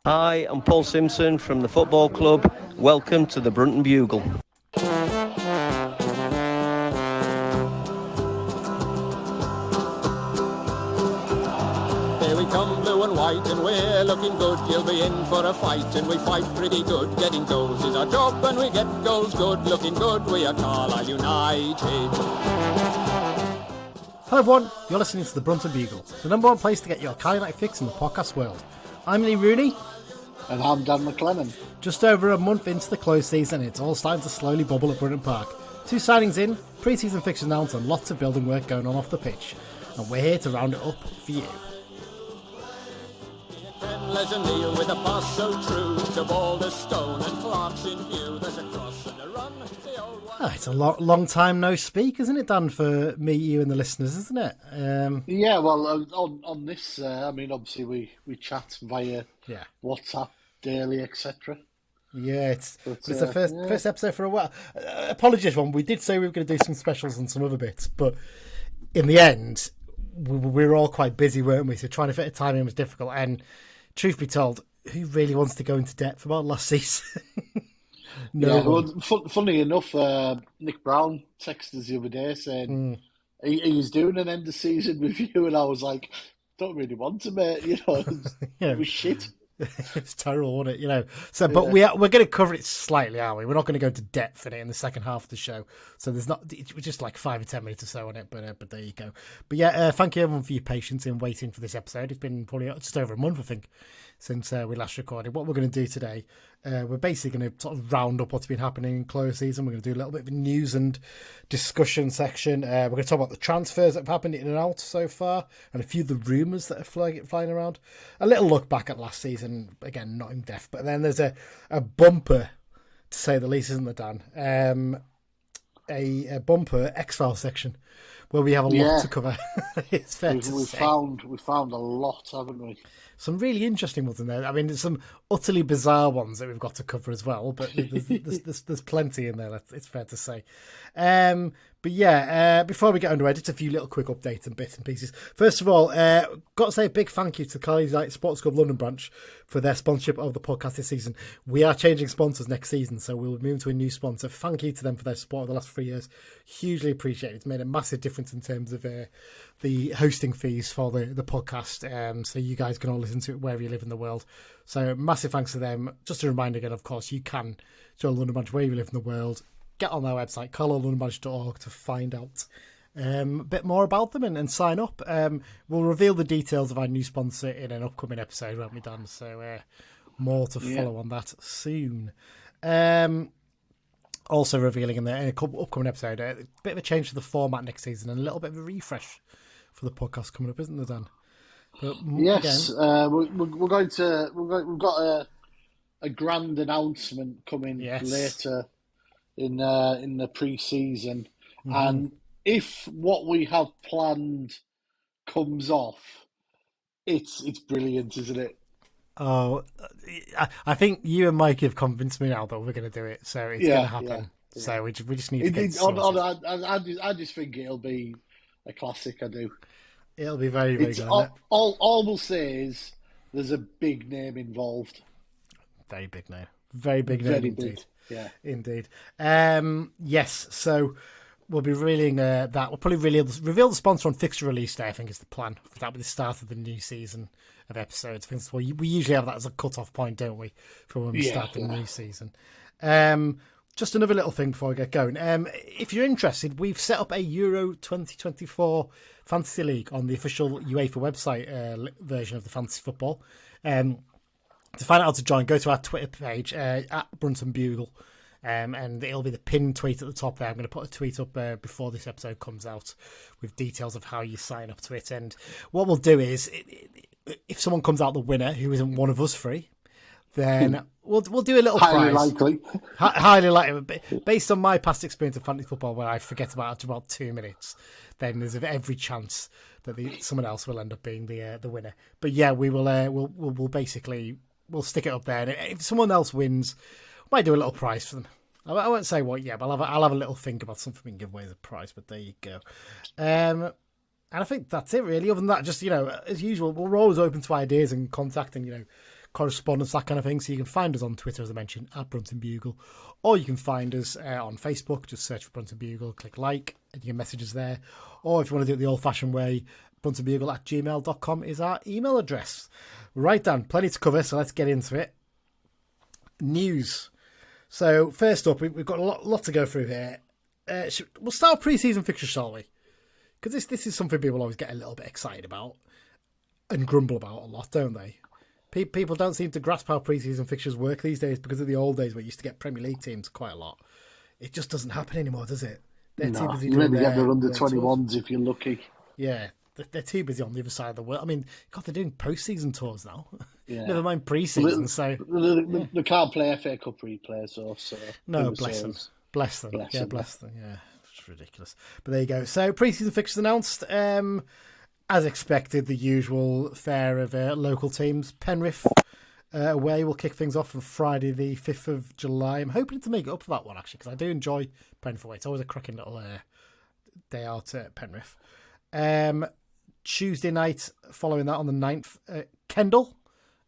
Hi, I'm Paul Simpson from the football club. Welcome to the Brunton Bugle. Here we come, blue and white, and we're looking good. You'll be in for a fight, and we fight pretty good. Getting goals is our job, and we get goals good. Looking good, we are Carlisle United. Hello everyone, you're listening to the Brunton Bugle, the number one place to get your Carlisle United fix in the podcast world. I'm Lee Rooney. And I'm Dan McLennan. Just over a month into the close season, it's all starting to slowly bubble at Brunton Park. 2 signings in, pre-season fixtures announced, and lots of building work going on off the pitch. And we're here to round it up for you. Les O'Neill with a pass so true to Balderstone and Clark's in view. There's a cross and a run. It's a long time no speak, isn't it, Dan, for me, you and the listeners, isn't it? Yeah, well, on this, obviously we chat via WhatsApp daily, etc. Yeah, it's the first episode for a while. Apologies, one. We did say we were going to do some specials and some other bits, but in the end, we were all quite busy, weren't we? So trying to fit a time in was difficult. And truth be told, who really wants to go into depth about last season? Funny enough, Nick Brown texted us the other day saying he's doing an end of season review, and I was like, don't really want to, mate. It was shit. It's terrible, wasn't it? So, but we're going to cover it slightly, aren't we? We're not going to go into depth in it in the second half of the show. So we're just like 5 or 10 minutes or so on it. But there you go. But yeah, thank you everyone for your patience in waiting for this episode. It's been probably just over a month, I think, since we last recorded. What we're going to do today, we're basically going to sort of round up what's been happening in close season. We're going to do a little bit of a news and discussion section. We're going to talk about the transfers that have happened in and out so far, and a few of the rumours that are flying around. A little look back at last season, again, not in depth, but then there's a bumper, to say the least, isn't there, Dan? A bumper X-Files section where we have a lot to cover. It's fair to say. We found a lot, haven't we? Some really interesting ones in there. I mean, there's some utterly bizarre ones that we've got to cover as well, but there's plenty in there, it's fair to say. But yeah, before we get underway, just a few little quick updates and bits and pieces. First of all, got to say a big thank you to the Carlisle United Sports Club London branch for their sponsorship of the podcast this season. We are changing sponsors next season, so we'll move to a new sponsor. Thank you to them for their support over the last 3 years. Hugely appreciated. It's made a massive difference in terms of the hosting fees for the podcast, so you guys can all listen to it wherever you live in the world. So massive thanks to them. Just a reminder again, of course, you can join London branch wherever you live in the world. Get on their website, carlisle.londonbranch.org, to find out a bit more about them and sign up. We'll reveal the details of our new sponsor in an upcoming episode, won't we, Dan? So more to follow on that soon. Also revealing in the upcoming episode a bit of a change to the format next season and a little bit of a refresh for the podcast coming up, isn't there, Dan? But yes, we're going to. We've got a grand announcement coming later in the pre-season, and if what we have planned comes off, it's brilliant, isn't it? Oh, I think you and Mike have convinced me now that we're going to do it, so it's going to happen. Yeah. So we just need to get sorted. I just think it'll be a classic. I do. It'll be very, very good. All we'll say is there's a big name involved. Very big name. Very big name indeed. Big. Yeah, indeed. Yes, so we'll be revealing that. We'll probably reveal the sponsor on fixture release day, I think is the plan. That'll be the start of the new season of episodes. We usually have that as a cut-off point, don't we, for when we start the new season. Just another little thing before we get going. If you're interested, we've set up a Euro 2024 Fantasy League on the official UEFA website version of the fantasy football. To find out how to join, go to our Twitter page at Brunton Bugle, and it'll be the pinned tweet at the top there. I'm going to put a tweet up before this episode comes out with details of how you sign up to it. And what we'll do is, if someone comes out the winner who isn't one of us three, then we'll do a little highly prize. Likely. Highly likely. Based on my past experience of fantasy football, where I forget about it after about 2 minutes, then there's every chance that someone else will end up being the winner. But yeah, we will. We'll basically. We'll stick it up there, and if someone else wins, we might do a little prize for them. I won't say what yet, but I'll have a little think about something we can give away as a prize. But there you go. And I think that's it, really. Other than that, just as usual, we're always open to ideas and contacting correspondence, that kind of thing. So you can find us on Twitter, as I mentioned, at Brunton Bugle, or you can find us on Facebook. Just search for Brunton Bugle, click like, and you can message us there. Or if you want to do it the old-fashioned way, bruntonbugle@gmail.com is our email address. Right, Dan, plenty to cover, so let's get into it. News. So first up, we've got a lot to go through here. We'll start pre-season fixtures, shall we? Because this is something people always get a little bit excited about and grumble about a lot, don't they? People don't seem to grasp how pre-season fixtures work these days because of the old days where you used to get Premier League teams quite a lot. It just doesn't happen anymore, does it? They're too busy you maybe get their under-21s if you're lucky. Yeah, they're too busy on the other side of the world. I mean, God, they're doing post-season tours now. Yeah. Never mind pre-season. So they can't play FA Cup replays, so no, bless them. Bless them. Yeah. It's ridiculous. But there you go. So pre-season fixtures announced. As expected, the usual fare of local teams. Penrith away will kick things off on Friday, the 5th of July. I'm hoping to make it up for that one, actually, because I do enjoy Penrith away. It's always a cracking little day out at Penrith. Tuesday night, following that on the 9th, Kendall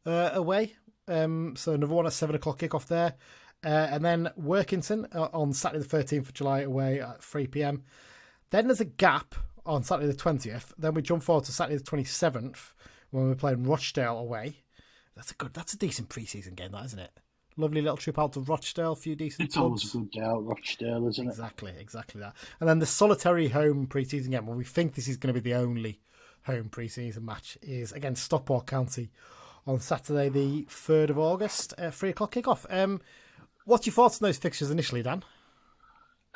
away. So another one at 7 o'clock kick-off there. And then Workington on Saturday the 13th of July away at 3 p.m. Then there's a gap on Saturday the 20th. Then we jump forward to Saturday the 27th when we're playing Rochdale away. That's a decent pre-season game, that, isn't it? Lovely little trip out to Rochdale, a few decent It's always a good day out, Rochdale, isn't it? Exactly that. And then the solitary home pre-season game, well, we think this is going to be the only home pre-season match, is against Stockport County on Saturday the 3rd of August, 3 o'clock kick-off. What's your thoughts on those fixtures initially, Dan?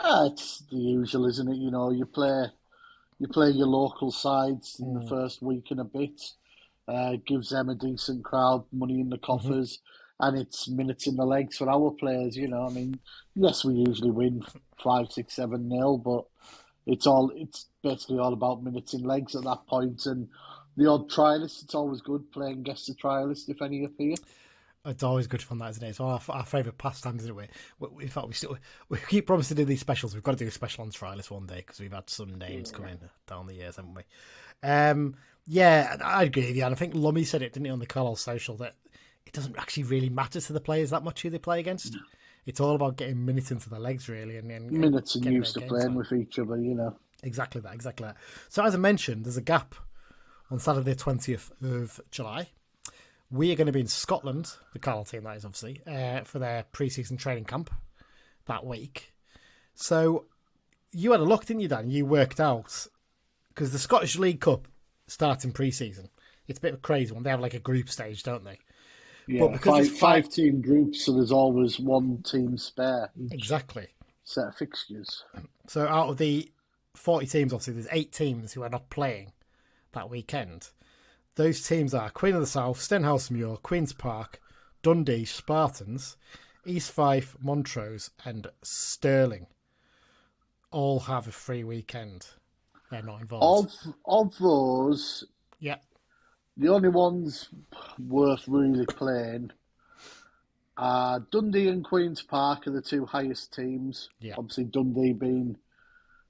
It's the usual, isn't it? You know, you play your local sides in the first week and a bit. Gives them a decent crowd, money in the coffers, and it's minutes in the legs for our players. You know, I mean, yes, we usually win 5, 6, 7-0, but it's basically all about minutes in legs at that point. And the odd trialist, it's always good playing guest the trialist if any appear. It's always good fun, that, isn't it? It's our favourite pastime, isn't it? In fact, we keep promising to do these specials. We've got to do a special on trialists one day because we've had some names come in down the years, haven't we? Yeah, I agree with you. And I think Lummy said it, didn't he, on the Carlisle Social, that it doesn't actually really matter to the players that much who they play against. No. It's all about getting minutes into their legs, really. And minutes and used to playing with each other, you know. Exactly that. So as I mentioned, there's a gap on Saturday the 20th of July. We are going to be in Scotland, the Carlisle team, that is, obviously, for their pre-season training camp that week. So you had a look, didn't you, Dan? You worked out, because the Scottish League Cup starts in pre-season. It's a bit of a crazy one. They have like a group stage, don't they? Yeah, but because five-team groups, so there's always one team spare. Exactly. Set of fixtures. So out of the 40 teams, obviously, there's 8 teams who are not playing that weekend. Those teams are Queen of the South, Stenhouse Muir, Queen's Park, Dundee, Spartans, East Fife, Montrose and Stirling. All have a free weekend. They're not involved. Of those, yeah, the only ones worth really playing are Dundee and Queen's Park are the 2 highest teams. Yeah. Obviously Dundee being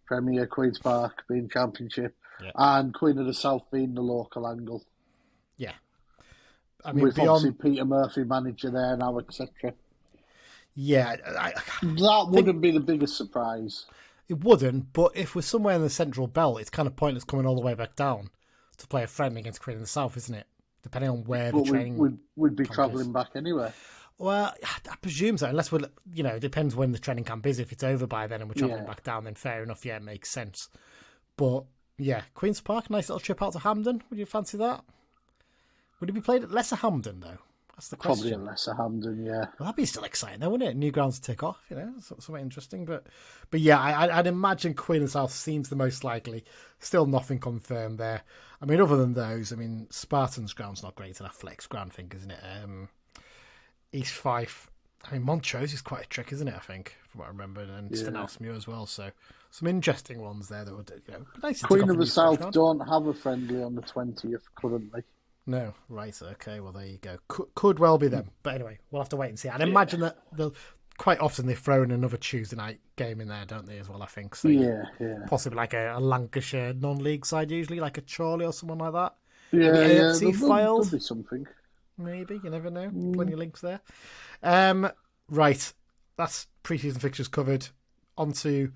Premier, Queen's Park being Championship, and Queen of the South being the local angle. Yeah. I mean, with obviously Peter Murphy manager there now, etc. Yeah. That wouldn't be the biggest surprise. It wouldn't, but if we're somewhere in the central belt, it's kind of pointless coming all the way back down to play a friend against Queen of the South, isn't it? Depending on where the training... We'd be travelling back anyway. Well, I presume so, unless we're, it depends when the training camp is. If it's over by then and we're travelling back down, then fair enough, it makes sense. But, yeah, Queen's Park, nice little trip out to Hampden. Would you fancy that? Would it be played at Lesser Hampden, though? That's the question. Probably at Lesser Hampden, yeah. Well, that'd be still exciting, though, wouldn't it? New grounds to tick off, something interesting. But yeah, I'd imagine Queen of the South seems the most likely. Still nothing confirmed there. I mean, other than those, Spartans ground's not great, and a flex ground, I think, isn't it? East Fife, Montrose is quite a trick, isn't it? I think, from what I remember, and Stenhouse Muir as well. So some interesting ones there that would, nice. Queen of the South don't have a friendly on the 20th currently. No, right, okay, well, there you go. Could well be them. But anyway, we'll have to wait and see. I'd imagine that they'll quite often they throw in another Tuesday night game in there, don't they, as well, I think. So yeah. Possibly like a Lancashire non-league side, usually, like a Chorley or someone like that. Yeah, AFC Fylde. There'll be something. maybe. You never know. Plenty of links there. Right, that's pre-season fixtures covered. On to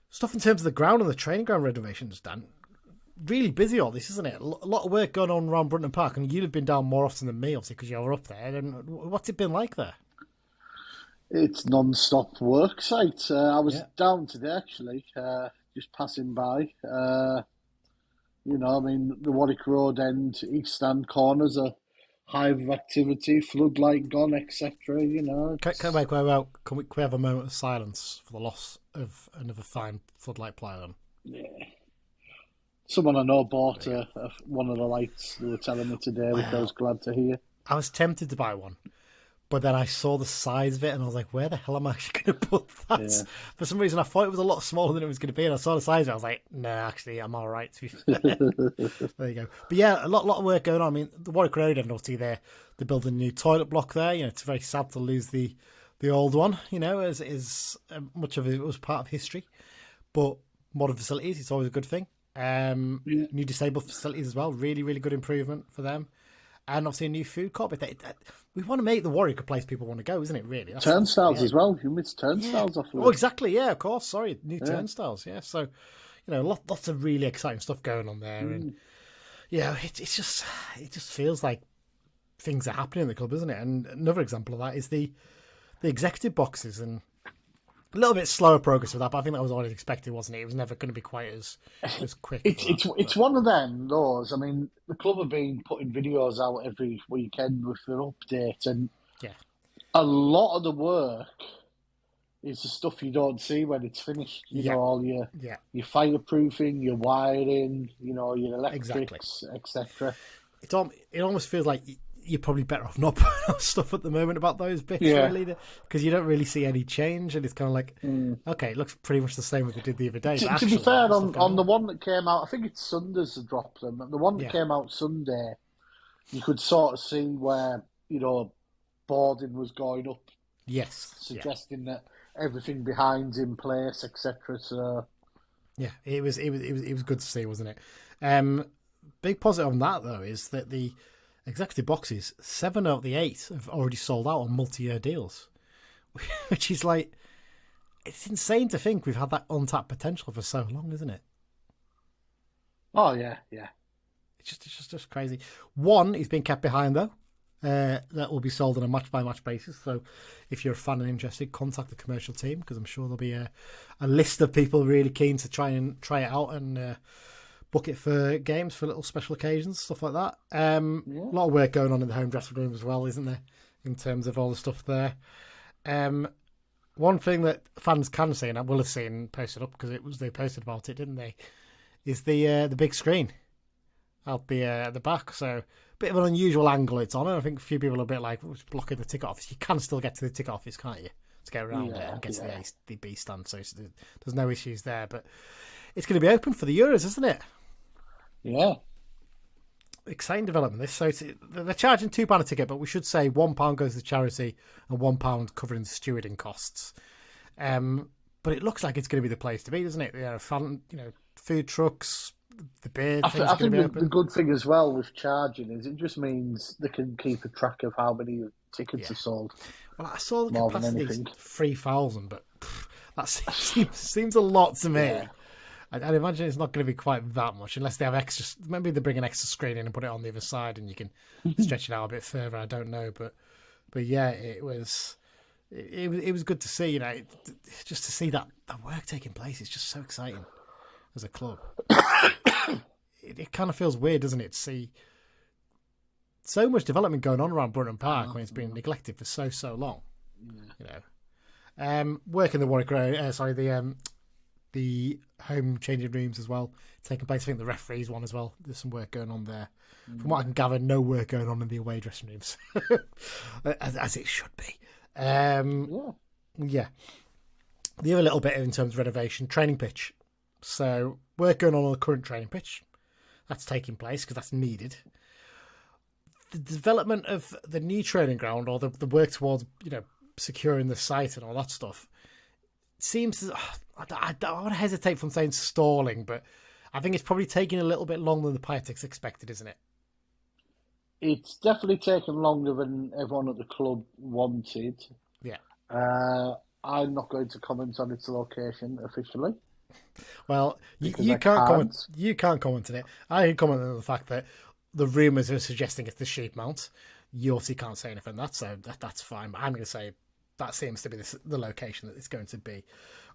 stuff in terms of the ground and the training ground renovations, Dan. Really busy all this, isn't it? A lot of work going on around Brunton Park, and you'd have been down more often than me, obviously, because you're up there. And what's it been like there? It's non-stop work site. I was down today, actually, just passing by. You know, I mean, the Warwick Road end, East Stand corners are hive of activity, floodlight gone, etc. You know. Can we have a moment of silence for the loss of another fine floodlight pylon? Yeah. Someone I know bought one of the lights. They were telling me today, which I was glad to hear. I was tempted to buy one, but then I saw the size of it and I was like, where the hell am I actually going to put that? Yeah. For some reason, I thought it was a lot smaller than it was going to be, and I saw the size of it. I was like, no, actually, I'm all right. To be fair. There you go. But yeah, a lot of work going on. I mean, the Warwick Road end, obviously, they're building a new toilet block there. You know, it's very sad to lose the old one, you know, as much of it was part of history. But modern facilities, it's always a good thing. New disabled facilities as well, really, really good improvement for them. And obviously a new food court. But we want to make the Warwick a place people want to go, isn't it, really? That's turnstiles as well. You missed turnstiles off. Oh, exactly, yeah, of course. Sorry, new turnstiles, yeah. So, you know, lots of really exciting stuff going on there. And, yeah, it just feels like things are happening in the club, isn't it? And another example of that is the executive boxes, and a little bit slower progress with that, but I think that was always expected, wasn't it? It was never going to be quite as quick. It's one of them, those. I mean, the club have been putting videos out every weekend with their update, and a lot of the work is the stuff you don't see when it's finished. You know, all your fireproofing, your wiring, you know, your electrics, etc. It almost feels like you're probably better off not putting out stuff at the moment about those bits, really, because you don't really see any change, and it's kind of like, okay, it looks pretty much the same as it did the other day. To be fair, on the one that came out, I think it's Sundays that dropped them. The one that came out Sunday, you could sort of see where, you know, boarding was going up. Yes. Suggesting that everything behind's in place, etc. So yeah, it was good to see, wasn't it? Big positive on that though is that the executive boxes, 7 out of the 8 have already sold out on multi-year deals, which is like, it's insane to think we've had that untapped potential for so long, isn't it? Oh yeah. It's just crazy. One is being kept behind though. That will be sold on a match-by-match basis. So if you're a fan and interested, contact the commercial team, because I'm sure there'll be a list of people really keen to try it out and book it for games, for little special occasions, stuff like that. A lot of work going on in the home dressing room as well, isn't there, in terms of all the stuff there. One thing that fans can see, and I will have seen posted up because they posted about it, didn't they, is the big screen out the back. So a bit of an unusual angle it's on, and I think a few people are a bit like, blocking the ticket office. You can still get to the ticket office, can't you, to get around it and get to the B stand, so there's no issues there. But it's going to be open for the Euros, isn't it? Yeah. Exciting development, this. So they're charging £2 a ticket, but we should say £1 goes to charity and £1 covering the stewarding costs. But it looks like it's going to be the place to be, doesn't it? Food trucks, the beer. I think the good thing as well with charging is it just means they can keep a track of how many tickets are sold. Well, I saw the capacity is 3,000, but that seems a lot to me. Yeah. I'd imagine it's not going to be quite that much unless they have extra. Maybe they bring an extra screen in and put it on the other side, and you can stretch it out a bit further. I don't know, but yeah, it was good to see. You know, just to see that work taking place. It's just so exciting as a club. It kind of feels weird, doesn't it, to see so much development going on around Brunton Park when it's been neglected for so long. You know, work in the Warwick Road. The home changing rooms as well taking place. I think the referees one as well. There's some work going on there. From what I can gather, no work going on in the away dressing rooms, as it should be. Yeah. The other little bit in terms of renovation, training pitch. So work going on the current training pitch. That's taking place because that's needed. The development of the new training ground, or the work towards, you know, securing the site and all that stuff, seems, I want to hesitate from saying stalling, but I think it's probably taking a little bit longer than the Pietics expected, isn't it? it's definitely taken longer than everyone at the club wanted. Yeah. I'm not going to comment on its location officially. Well, you can't comment. You can't comment on it. I can comment on the fact that the rumours are suggesting it's the sheep mount. You obviously can't say anything. That's fine. But I'm going to say that seems to be the location that it's going to be.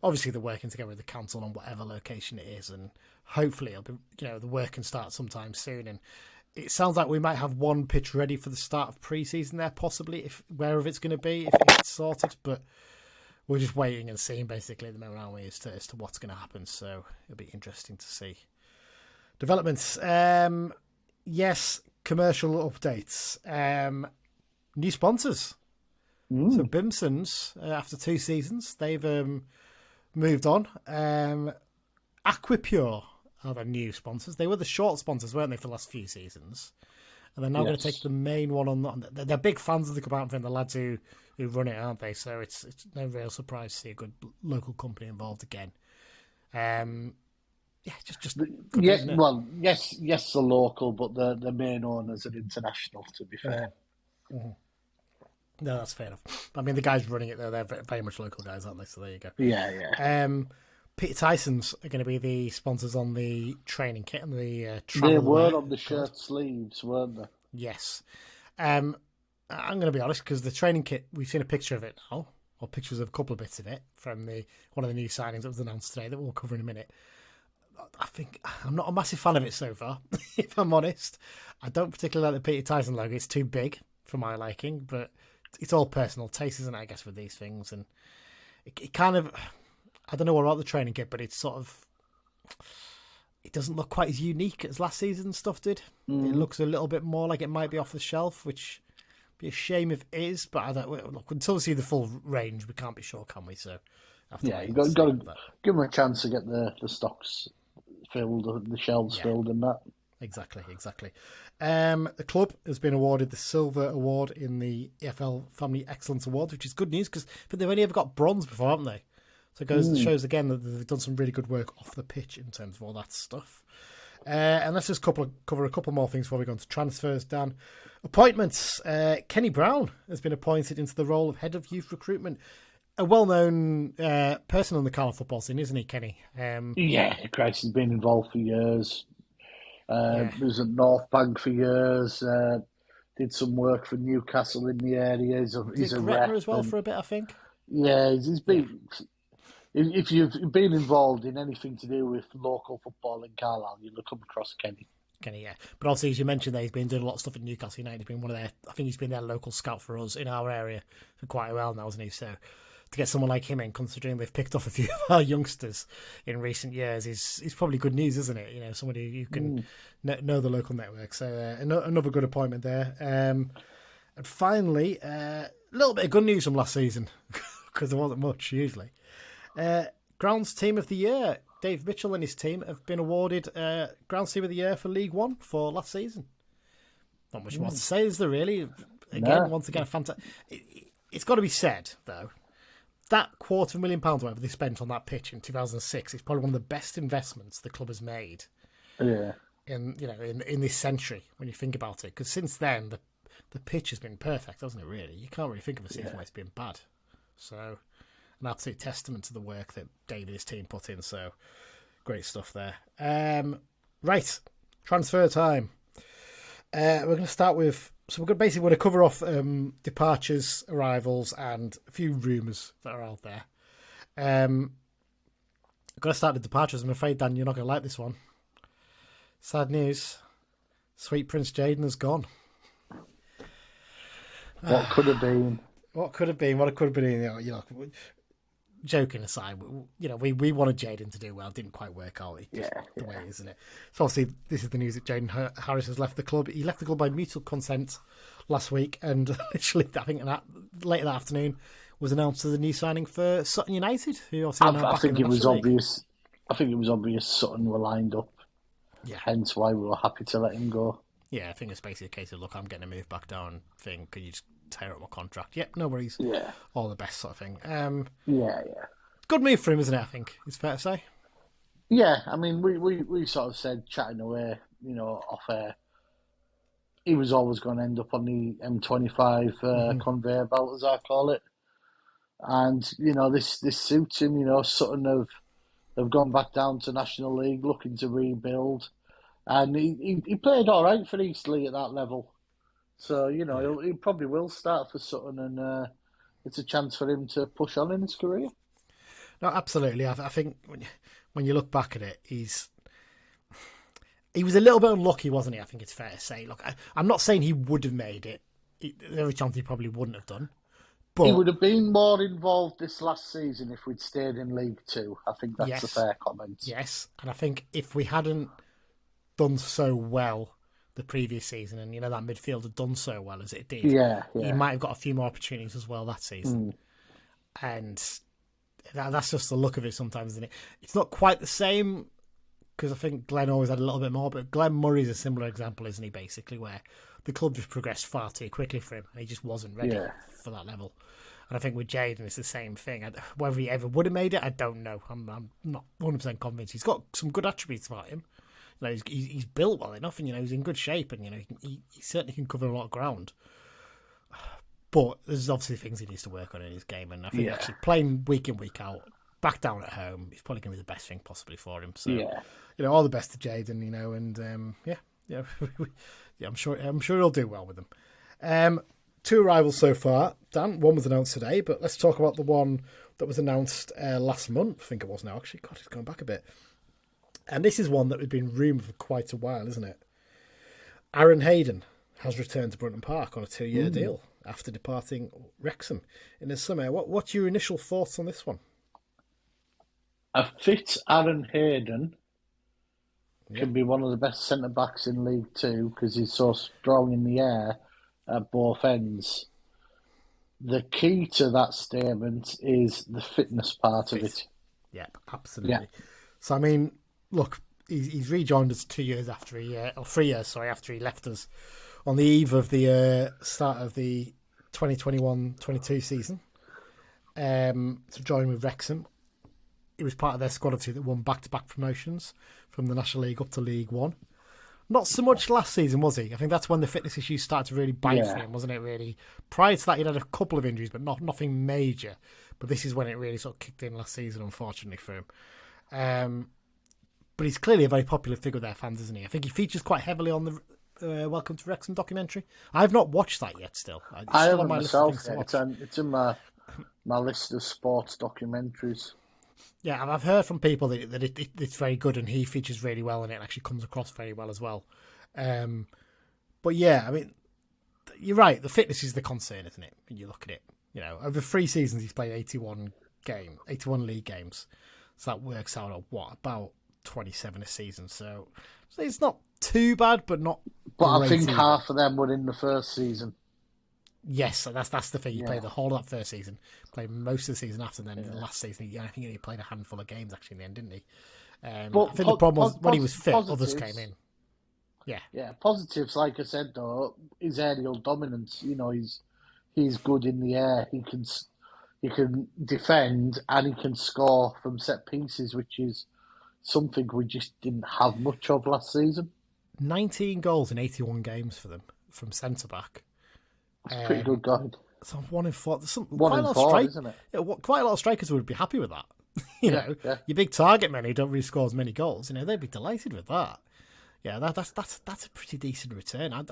Obviously, they're working together with the council on whatever location it is, and hopefully, it'll be, the work can start sometime soon. And it sounds like we might have one pitch ready for the start of pre-season there, possibly, if wherever it's going to be, if it's sorted. But we're just waiting and seeing, basically, at the moment, aren't we, as to what's going to happen. So it'll be interesting to see developments. Yes, commercial updates. New sponsors. So Bimson's, after 2 seasons, they've moved on. Aquipure are the new sponsors. They were the short sponsors, weren't they, for the last few seasons? And they're now going to take the main one on. They're big fans of the club, and the lads who run it, aren't they? So it's no real surprise to see a good local company involved again. Just yes. Well, yes, the local, but the main owners are international. To be fair. Mm-hmm. No, that's fair enough. I mean, the guys running it, they're very much local guys, aren't they? So there you go. Yeah. Peter Tyson's are going to be the sponsors on the training kit and the travel. They were on the shirt sleeves, weren't they? Yes. I'm going to be honest, because the training kit, we've seen a picture of it now, or pictures of a couple of bits of it from one of the new signings that was announced today that we'll cover in a minute. I think I'm not a massive fan of it so far, if I'm honest. I don't particularly like the Peter Tyson logo. It's too big for my liking, but it's all personal taste, isn't it, I guess, with these things. And it kind of, I don't know what about the training kit, but it's sort of, it doesn't look quite as unique as last season's stuff did. It looks a little bit more like it might be off the shelf, which would be a shame if it is, but I don't look, until we see the full range, we can't be sure, can we? So you've got to give them a chance to get the stocks filled, the shelves filled and that. Exactly. The club has been awarded the Silver Award in the EFL Family Excellence Awards, which is good news because they've only ever got bronze before, haven't they? So it shows again that they've done some really good work off the pitch in terms of all that stuff. And let's just cover a couple more things before we go on to transfers, Dan. Appointments. Kenny Brown has been appointed into the role of Head of Youth Recruitment. A well-known person on the Carlisle football scene, isn't he, Kenny? Christ, he's been involved for years. He was at North Bank for years. Did some work for Newcastle in the area. He's a rep as well for a bit, I think. Yeah, he's been. If you've been involved in anything to do with local football in Carlisle, you'll come across Kenny. Yeah. But obviously, as you mentioned there, he's been doing a lot of stuff at Newcastle United. He's been I think he's been their local scout for us in our area for quite a while now, hasn't he? So to get someone like him in, considering they've picked off a few of our youngsters in recent years, is probably good news, isn't it? Somebody who can know the local network. So another good appointment there. And finally, a little bit of good news from last season, because there wasn't much usually. Grounds Team of the Year. Dave Mitchell and his team have been awarded Grounds Team of the Year for League One for last season. Not much more to say, is there really? Again, once again, a fantastic. It's got to be said, though, that £250,000 whatever they spent on that pitch in 2006 is probably one of the best investments the club has made. Yeah. In this century, when you think about it, because since then the pitch has been perfect, hasn't it? Really, you can't really think of a season where it's been bad. So, an absolute testament to the work that Dave and his team put in. So, great stuff there. Right, transfer time. We're going to start with. So we're going to cover off departures, arrivals, and a few rumours that are out there. I've got to start with departures. I'm afraid, Dan, you're not going to like this one. Sad news. Sweet Prince Jaden has gone. What could have been? What could have been? Joking aside, we wanted Jaden to do well. Didn't quite work out. The way, isn't it? So obviously, this is the news that Jaden Harris has left the club. He left the club by mutual consent last week, and literally, I think later that afternoon was announced as a new signing for Sutton United. Who I think it was obvious. I think it was obvious Sutton were lined up. Yeah. Hence why we were happy to let him go. Yeah, I think it's basically a case of, look, I'm getting a move back down thing. Can you just tear up my contract? Yep, no worries. Yeah. All the best sort of thing. Yeah. Good move for him, isn't it, I think? It's fair to say. Yeah, I mean, we sort of said, chatting away, off air, he was always going to end up on the M25 conveyor belt, as I call it. And, this suits him. Sutton have gone back down to National League looking to rebuild. And he played all right for Eastleigh at that level. So, he probably will start for Sutton, and it's a chance for him to push on in his career. No, absolutely. I think when you look back at it, he was a little bit unlucky, wasn't he? I think it's fair to say. Look, I'm not saying he would have made it. There's a chance he probably wouldn't have done. But he would have been more involved this last season if we'd stayed in League Two. I think that's a fair comment. Yes, and I think if we hadn't done so well the previous season, and that midfield had done so well as it did, he might have got a few more opportunities as well that season. And that's just the look of it sometimes, isn't it? It's not quite the same, because I think Glenn always had a little bit more, but Glenn Murray's a similar example, isn't he, basically, where the club just progressed far too quickly for him, and he just wasn't ready for that level. And I think with Jayden, it's the same thing. Whether he ever would have made it, I don't know. I'm not 100% convinced. He's got some good attributes about him. He's built well enough, and he's in good shape, and he certainly can cover a lot of ground. But there's obviously things he needs to work on in his game, and I think actually playing week in, week out, back down at home, is probably going to be the best thing possibly for him. So, all the best to Jayden, and I'm sure he'll do well with them. 2 arrivals so far, Dan. One was announced today, but let's talk about the one that was announced last month. I think it was now, actually. God, it's gone back a bit. And this is one that had been rumoured for quite a while, isn't it? Aaron Hayden has returned to Brunton Park on a 2-year deal after departing Wrexham in the summer. What's your initial thoughts on this one? A fit Aaron Hayden can be one of the best centre-backs in League Two because he's so strong in the air at both ends. The key to that statement is the fitness part of it. Yeah, absolutely. Yeah. So, I mean, look, he's rejoined us 3 years after he left us on the eve of the start of the 2021-22 season to join with Wrexham. He was part of their squad of 2 that won back-to-back promotions from the National League up to League One. Not so much last season, was he? I think that's when the fitness issues started to really bite for him, wasn't it, really? Prior to that, he'd had a couple of injuries, but nothing major. But this is when it really sort of kicked in last season, unfortunately, for him. But he's clearly a very popular figure with their fans, isn't he? I think he features quite heavily on the Welcome to Wrexham documentary. I've not watched that yet still. I haven't myself yet. It's in my list of sports documentaries. Yeah, and I've heard from people that it's very good and he features really well and it actually comes across very well as well. But yeah, I mean, you're right. The fitness is the concern, isn't it? When you look at it, over 3 seasons he's played 81 league games. So that works out at about 27 a season. So it's not too bad, but not. But I think half of them were in the first season. Yes, that's the thing. He played the whole of that first season, played most of the season after, then the last season, I think he played a handful of games actually in the end, didn't he? But I think the problem was when he was fit, others came in. Yeah. Positives, like I said though, his aerial dominance. He's good in the air. He can defend and he can score from set pieces, which is something we just didn't have much of last season. 19 goals in 81 games for them from centre back. It's pretty good guide. So 1 in 4. There's quite a lot of isn't it? Yeah, quite a lot of strikers would be happy with that. Your big target men who don't really score as many goals, they'd be delighted with that. Yeah, that's a pretty decent return. I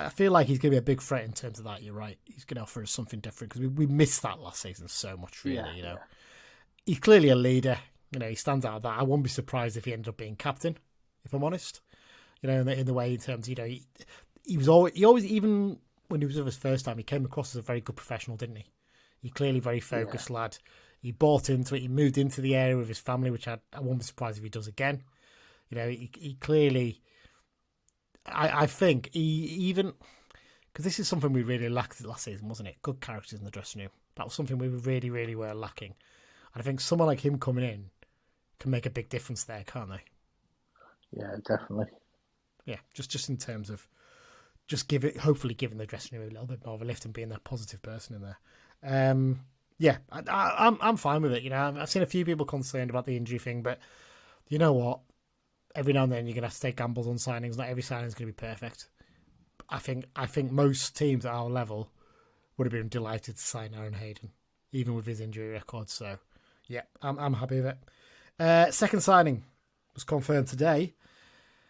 feel like he's going to be a big threat in terms of that. You're right. He's going to offer us something different because we missed that last season so much. Really, He's clearly a leader. He stands out of that. I won't be surprised if he ended up being captain. If I'm honest, in the way in terms, he always, even when he was with us first time, he came across as a very good professional, didn't he? He clearly very focused lad. He bought into it. He moved into the area with his family, which I won't be surprised if he does again. He clearly, I think he even, because this is something we really lacked last season, wasn't it? Good characters in the dressing room. That was something we really, really were lacking. And I think someone like him coming in can make a big difference there, can't they? Yeah, definitely. Yeah, just in terms of hopefully giving the dressing room a little bit more of a lift and being that positive person in there. I'm fine with it. I've seen a few people concerned about the injury thing, but you know what? every now and then you're going to have to take gambles on signings. Not every signing is going to be perfect. I think most teams at our level would have been delighted to sign Aaron Hayden, even with his injury record. So, yeah, I'm happy with it. Second signing was confirmed today.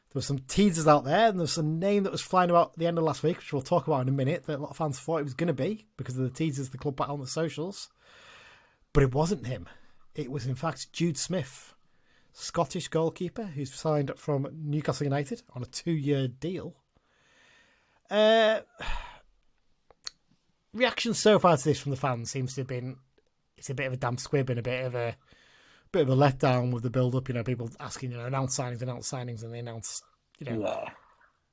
There were some teasers out there, and there's a name that was flying about at the end of last week, which we'll talk about in a minute, that a lot of fans thought it was going to be because of the teasers the club put on the socials. But it wasn't him. It was, in fact, Jude Smith, Scottish goalkeeper, who's signed from Newcastle United on a 2-year deal. Reaction so far to this from the fans seems to have been, it's a bit of a damp squib and a bit of a letdown with the build-up. People asking, announce signings, and they announce,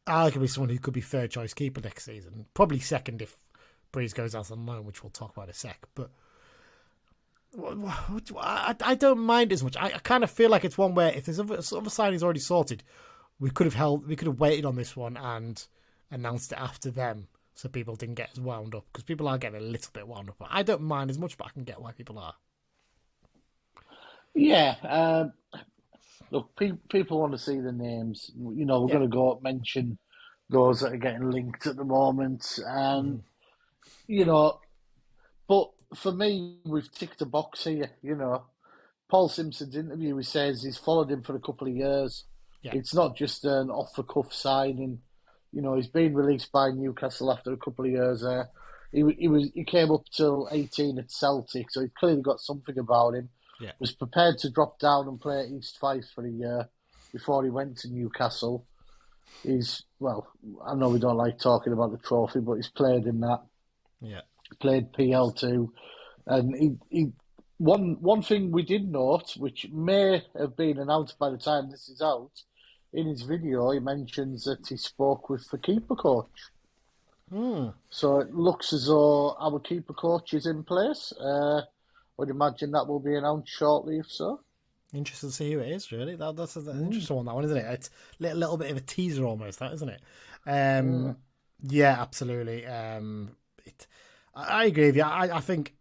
arguably someone who could be third choice keeper next season. Probably second if Breeze goes out on loan, which we'll talk about in a sec. But I don't mind as much. I kind of feel like it's one where if there's other signings already sorted, we could have waited on this one and announced it after them, so people didn't get as wound up, because people are getting a little bit wound up. I don't mind as much, but I can get why people are. Yeah, look, people want to see the names. We're going to go mention those that are getting linked at the moment, and but for me, we've ticked a box here. Paul Simpson's interview, he says he's followed him for a couple of years. Yeah. It's not just an off-the-cuff signing. He's been released by Newcastle after a couple of years there. He came up till 18 at Celtic, so he's clearly got something about him. Yeah. Was prepared to drop down and play at East Fife for a year before he went to Newcastle. I know we don't like talking about the trophy, but he's played in that. Yeah. Played PL2. And one thing we did note, which may have been announced by the time this is out, in his video he mentions that he spoke with the keeper coach. So it looks as though our keeper coach is in place. I would imagine that will be announced shortly, if so. Interesting to see who it is, really. That's an interesting one, that one, isn't it? It's a little bit of a teaser almost, that, isn't it? Yeah, absolutely. I agree with you. I think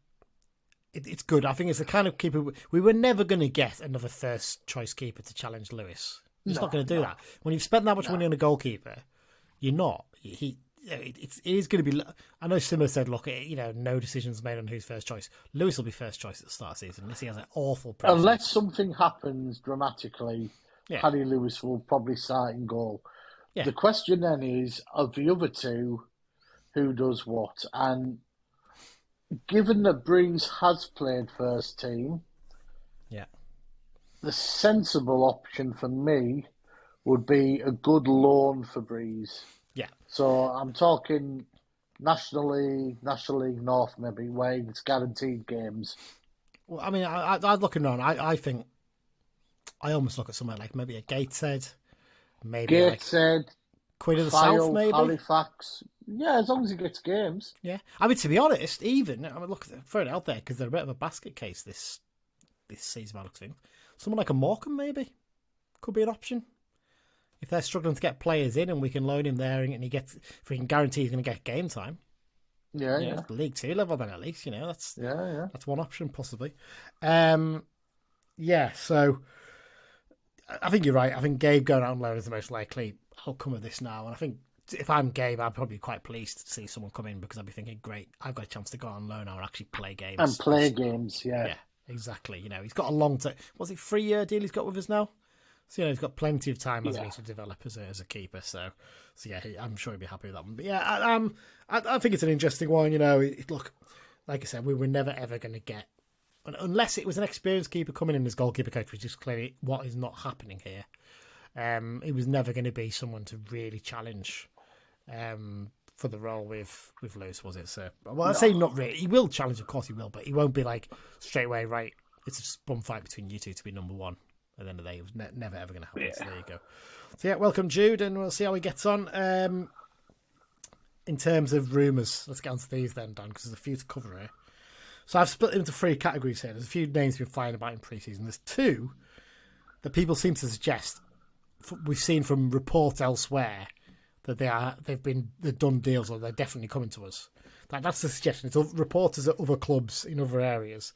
it's good. I think it's the kind of keeper... We were never going to get another first-choice keeper to challenge Lewis. He's not going to do that. When you've spent that much money on a goalkeeper, you're not. It is going to be... I know Simmer said, look, no decisions made on who's first choice. Lewis will be first choice at the start of the season unless he has an awful pressure. Unless something happens dramatically, Harry Lewis will probably start in goal. Yeah. The question then is, of the other two, who does what? And given that Breeze has played first team, the sensible option for me would be a good loan for Breeze. Yeah. So I'm talking National League North, maybe, where it's guaranteed games. Well, I mean, I'd looking around. I think I almost look at somewhere like maybe a Gateshead, maybe Gateshead, Queen of the South, maybe Halifax. Yeah, as long as he gets games. Yeah. I mean, to be honest, look, throw it out there because they're a bit of a basket case this season. I look things. Someone like a Morecambe, maybe, could be an option. If they're struggling to get players in and we can loan him there and if we can guarantee he's going to get game time. Yeah. League 2 level then at least, that's one option possibly. So I think you're right. I think Gabe going out on loan is the most likely outcome of this now. And I think if I'm Gabe, I'd probably be quite pleased to see someone come in because I'd be thinking, great, I've got a chance to go out on loan now and actually play games. And play games, yeah. Exactly. He's got a long term. Was it 3-year deal he's got with us now? So, he's got plenty of time as to develop as a keeper. So I'm sure he'll be happy with that one. But I think it's an interesting one. Look, like I said, we were never ever going to get, unless it was an experienced keeper coming in as goalkeeper coach, which is clearly what is not happening here. It was never going to be someone to really challenge for the role with Lewis, was it? So, I say not really. He will challenge, of course he will, but he won't be like straight away, right, it's a bum fight between you two to be number one. At the end of the day, it was never ever going to happen. Yeah. So there you go. So welcome Jude, and we'll see how he gets on. In terms of rumours, let's get on to these then, Dan, because there's a few to cover here. So I've split them into 3 categories here. There's a few names we've been flying about in pre-season. There's 2 that people seem to suggest we've seen from reports elsewhere that they've done deals or they're definitely coming to us. That's the suggestion. It's reporters at other clubs in other areas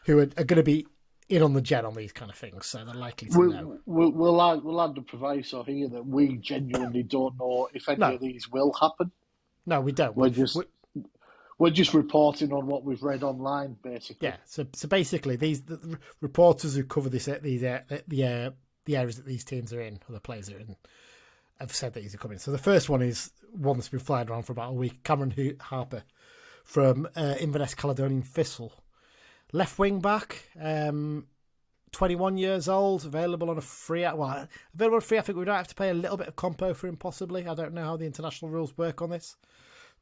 who are going to be in on the gen on these kind of things, so they're likely to know. We'll add the proviso here that we genuinely don't know if any of these will happen. No, we don't. We're just reporting on what we've read online, basically. Yeah. So basically, the reporters who cover the areas that these teams are in, or the players are in, have said that he's coming. So the first one is one that's been flying around for about a week. Cameron Harper from Inverness Caledonian Thistle, left wing back, 21 years old, available on a free. Well, available on a free. I think we don't have to pay a little bit of compo for him, possibly. I don't know how the international rules work on this.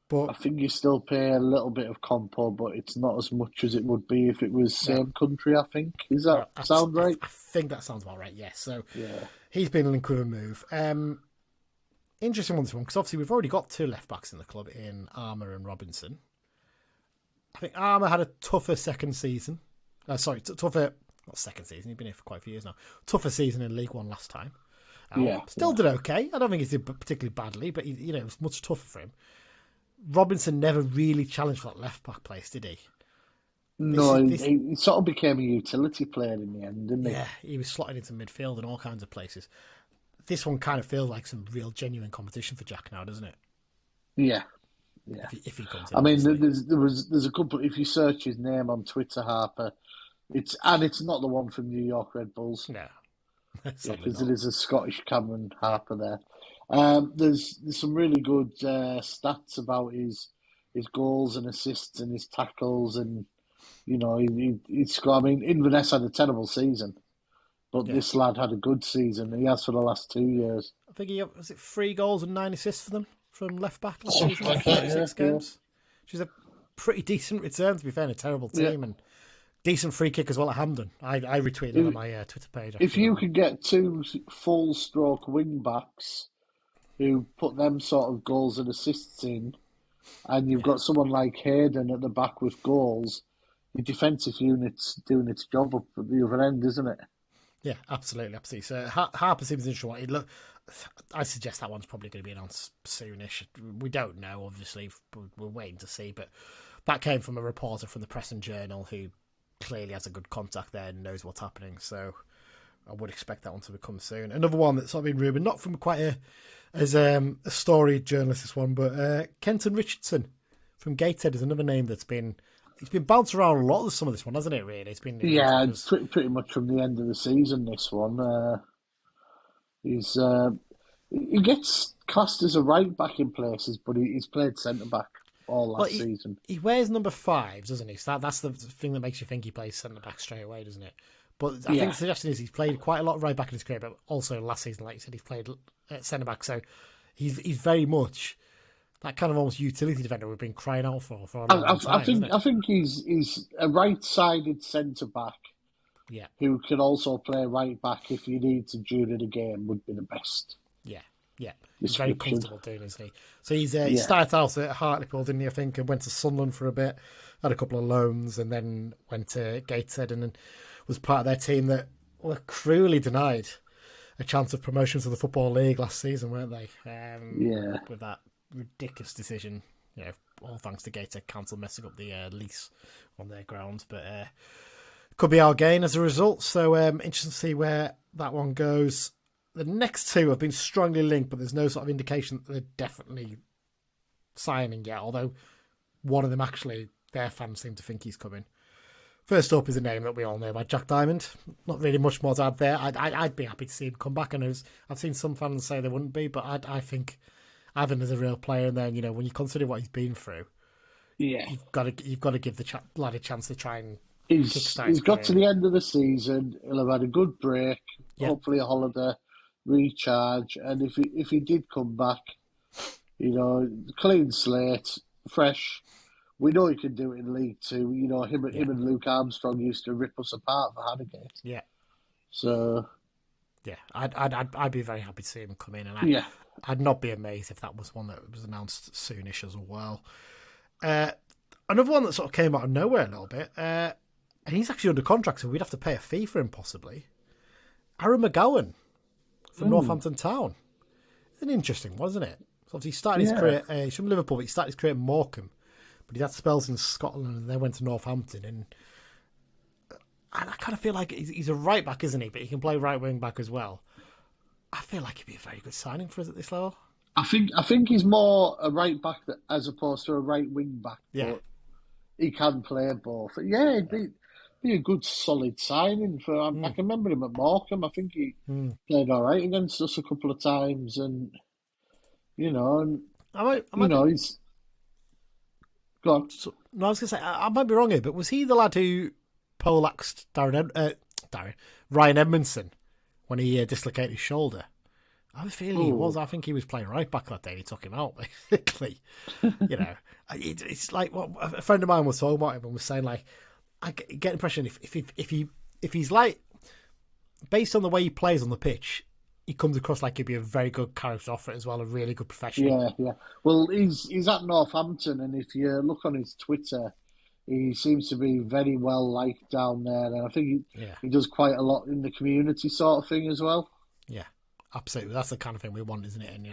But I think you still pay a little bit of compo, but it's not as much as it would be if it was same country, I think. Does that sound right? I think that sounds about right, yes. So he's been linked with a move. Interesting one, this one, because obviously we've already got 2 left-backs in the club in Armour and Robinson. I think Armour had a tougher second season. Tougher, not second season, he's been here for quite a few years now. Tougher season in League One last time. Still did okay. I don't think he did particularly badly, but it was much tougher for him. Robinson never really challenged for that left-back place, did he? No, he sort of became a utility player in the end, didn't he? Yeah, he was slotted into midfield and all kinds of places. This one kind of feels like some real genuine competition for Jack now, doesn't it? Yeah. If he comes in. I mean, there's a couple. If you search his name on Twitter, Harper, it's not the one from New York Red Bulls. No, because it is a Scottish Cameron Harper there. There's some really good stats about his goals and assists and his tackles, and he's got. I mean, Inverness had a terrible season, but this lad had a good season. He has for the last 2 years. I think he was 3 goals and 9 assists for them from left back last season, 36 games. Which is a pretty decent return, to be fair, in a terrible team, and decent free kick as well at Hampden. I retweeted it on my Twitter page. If you could get 2 full stroke wing backs who put them sort of goals and assists in, and you've got someone like Hayden at the back with goals, your defensive unit's doing its job up at the other end, isn't it? Yeah, absolutely. So Harper seems interesting. I suggest that one's probably going to be announced soonish. We don't know, obviously. We're waiting to see. But that came from a reporter from the Press and Journal who clearly has a good contact there and knows what's happening. So I would expect that one to come soon. Another one that's sort of been rumoured, not from quite a storied journalist, this one, but Kenton Richardson from Gateshead is another name that's been... It's been bounced around a lot with some of this one, hasn't it, really? It's been pretty much from the end of the season, this one. He gets classed as a right-back in places, but he's played centre-back all last season. He wears number 5, doesn't he? So that's the thing that makes you think he plays centre-back straight away, doesn't it? But I think the suggestion is he's played quite a lot of right-back in his career, but also last season, like you said, he's played centre-back. So he's very much... that kind of almost utility defender we've been crying out for a long time. I think he's a right-sided centre back. Yeah. Who can also play right back if you need to during the game would be the best. Yeah. He's very comfortable doing, isn't he? So he started out at Hartlepool, didn't he? I think, and went to Sunderland for a bit, had a couple of loans, and then went to Gateshead and then was part of their team that were cruelly denied a chance of promotion to the Football League last season, weren't they? With that ridiculous decision, all thanks to Gateshead Council messing up the lease on their grounds, but could be our gain as a result. So interesting to see where that one goes. The next 2 have been strongly linked, but there's no sort of indication that they're definitely signing yet, although one of them actually, their fans seem to think he's coming. First up is a name that we all know about, Jack Diamond. Not really much more to add there. I'd be happy to see him come back. I've seen some fans say they wouldn't be, but I think Ivan is a real player, and then when you consider what he's been through, you've got to give the lad a chance to try and kickstart. He's got to the end of the season. He'll have had a good break, hopefully a holiday, recharge, and if he did come back, clean slate, fresh. We know he can do it in League Two. Him and Luke Armstrong used to rip us apart for Harrogate. Yeah. So. Yeah, I'd be very happy to see him come in, and I'd not be amazed if that was one that was announced soonish as well. Another one that sort of came out of nowhere a little bit, and he's actually under contract, so we'd have to pay a fee for him possibly. Aaron McGowan from Northampton Town. It's an interesting one, isn't it? So obviously he started his career, he's from Liverpool, but he started his career at Morecambe, but he had spells in Scotland and then went to Northampton. And And I kind of feel like he's a right back, isn't he? But he can play right wing back as well. I feel like he'd be a very good signing for us at this level. I think he's more a right back as opposed to a right wing back. Yeah. But he can play both. Yeah, it'd be a good solid signing for. I can remember him at Morecambe. I think he played all right against us a couple of times, and he's go on. So, no, I was going to say I might be wrong here, but was he the lad who poleaxed Ryan Edmondson when he dislocated his shoulder? I have a feeling he was. I think he was playing right back that day. He took him out, basically. It's like what a friend of mine was talking about him and was saying, like, I get the impression if he's like, based on the way he plays on the pitch, he comes across like he'd be a very good character off it as well, a really good professional. Yeah. Well, he's at Northampton, and if you look on his Twitter, he seems to be very well liked down there, and I think he does quite a lot in the community sort of thing as well. Yeah. Absolutely, that's the kind of thing we want, isn't it? And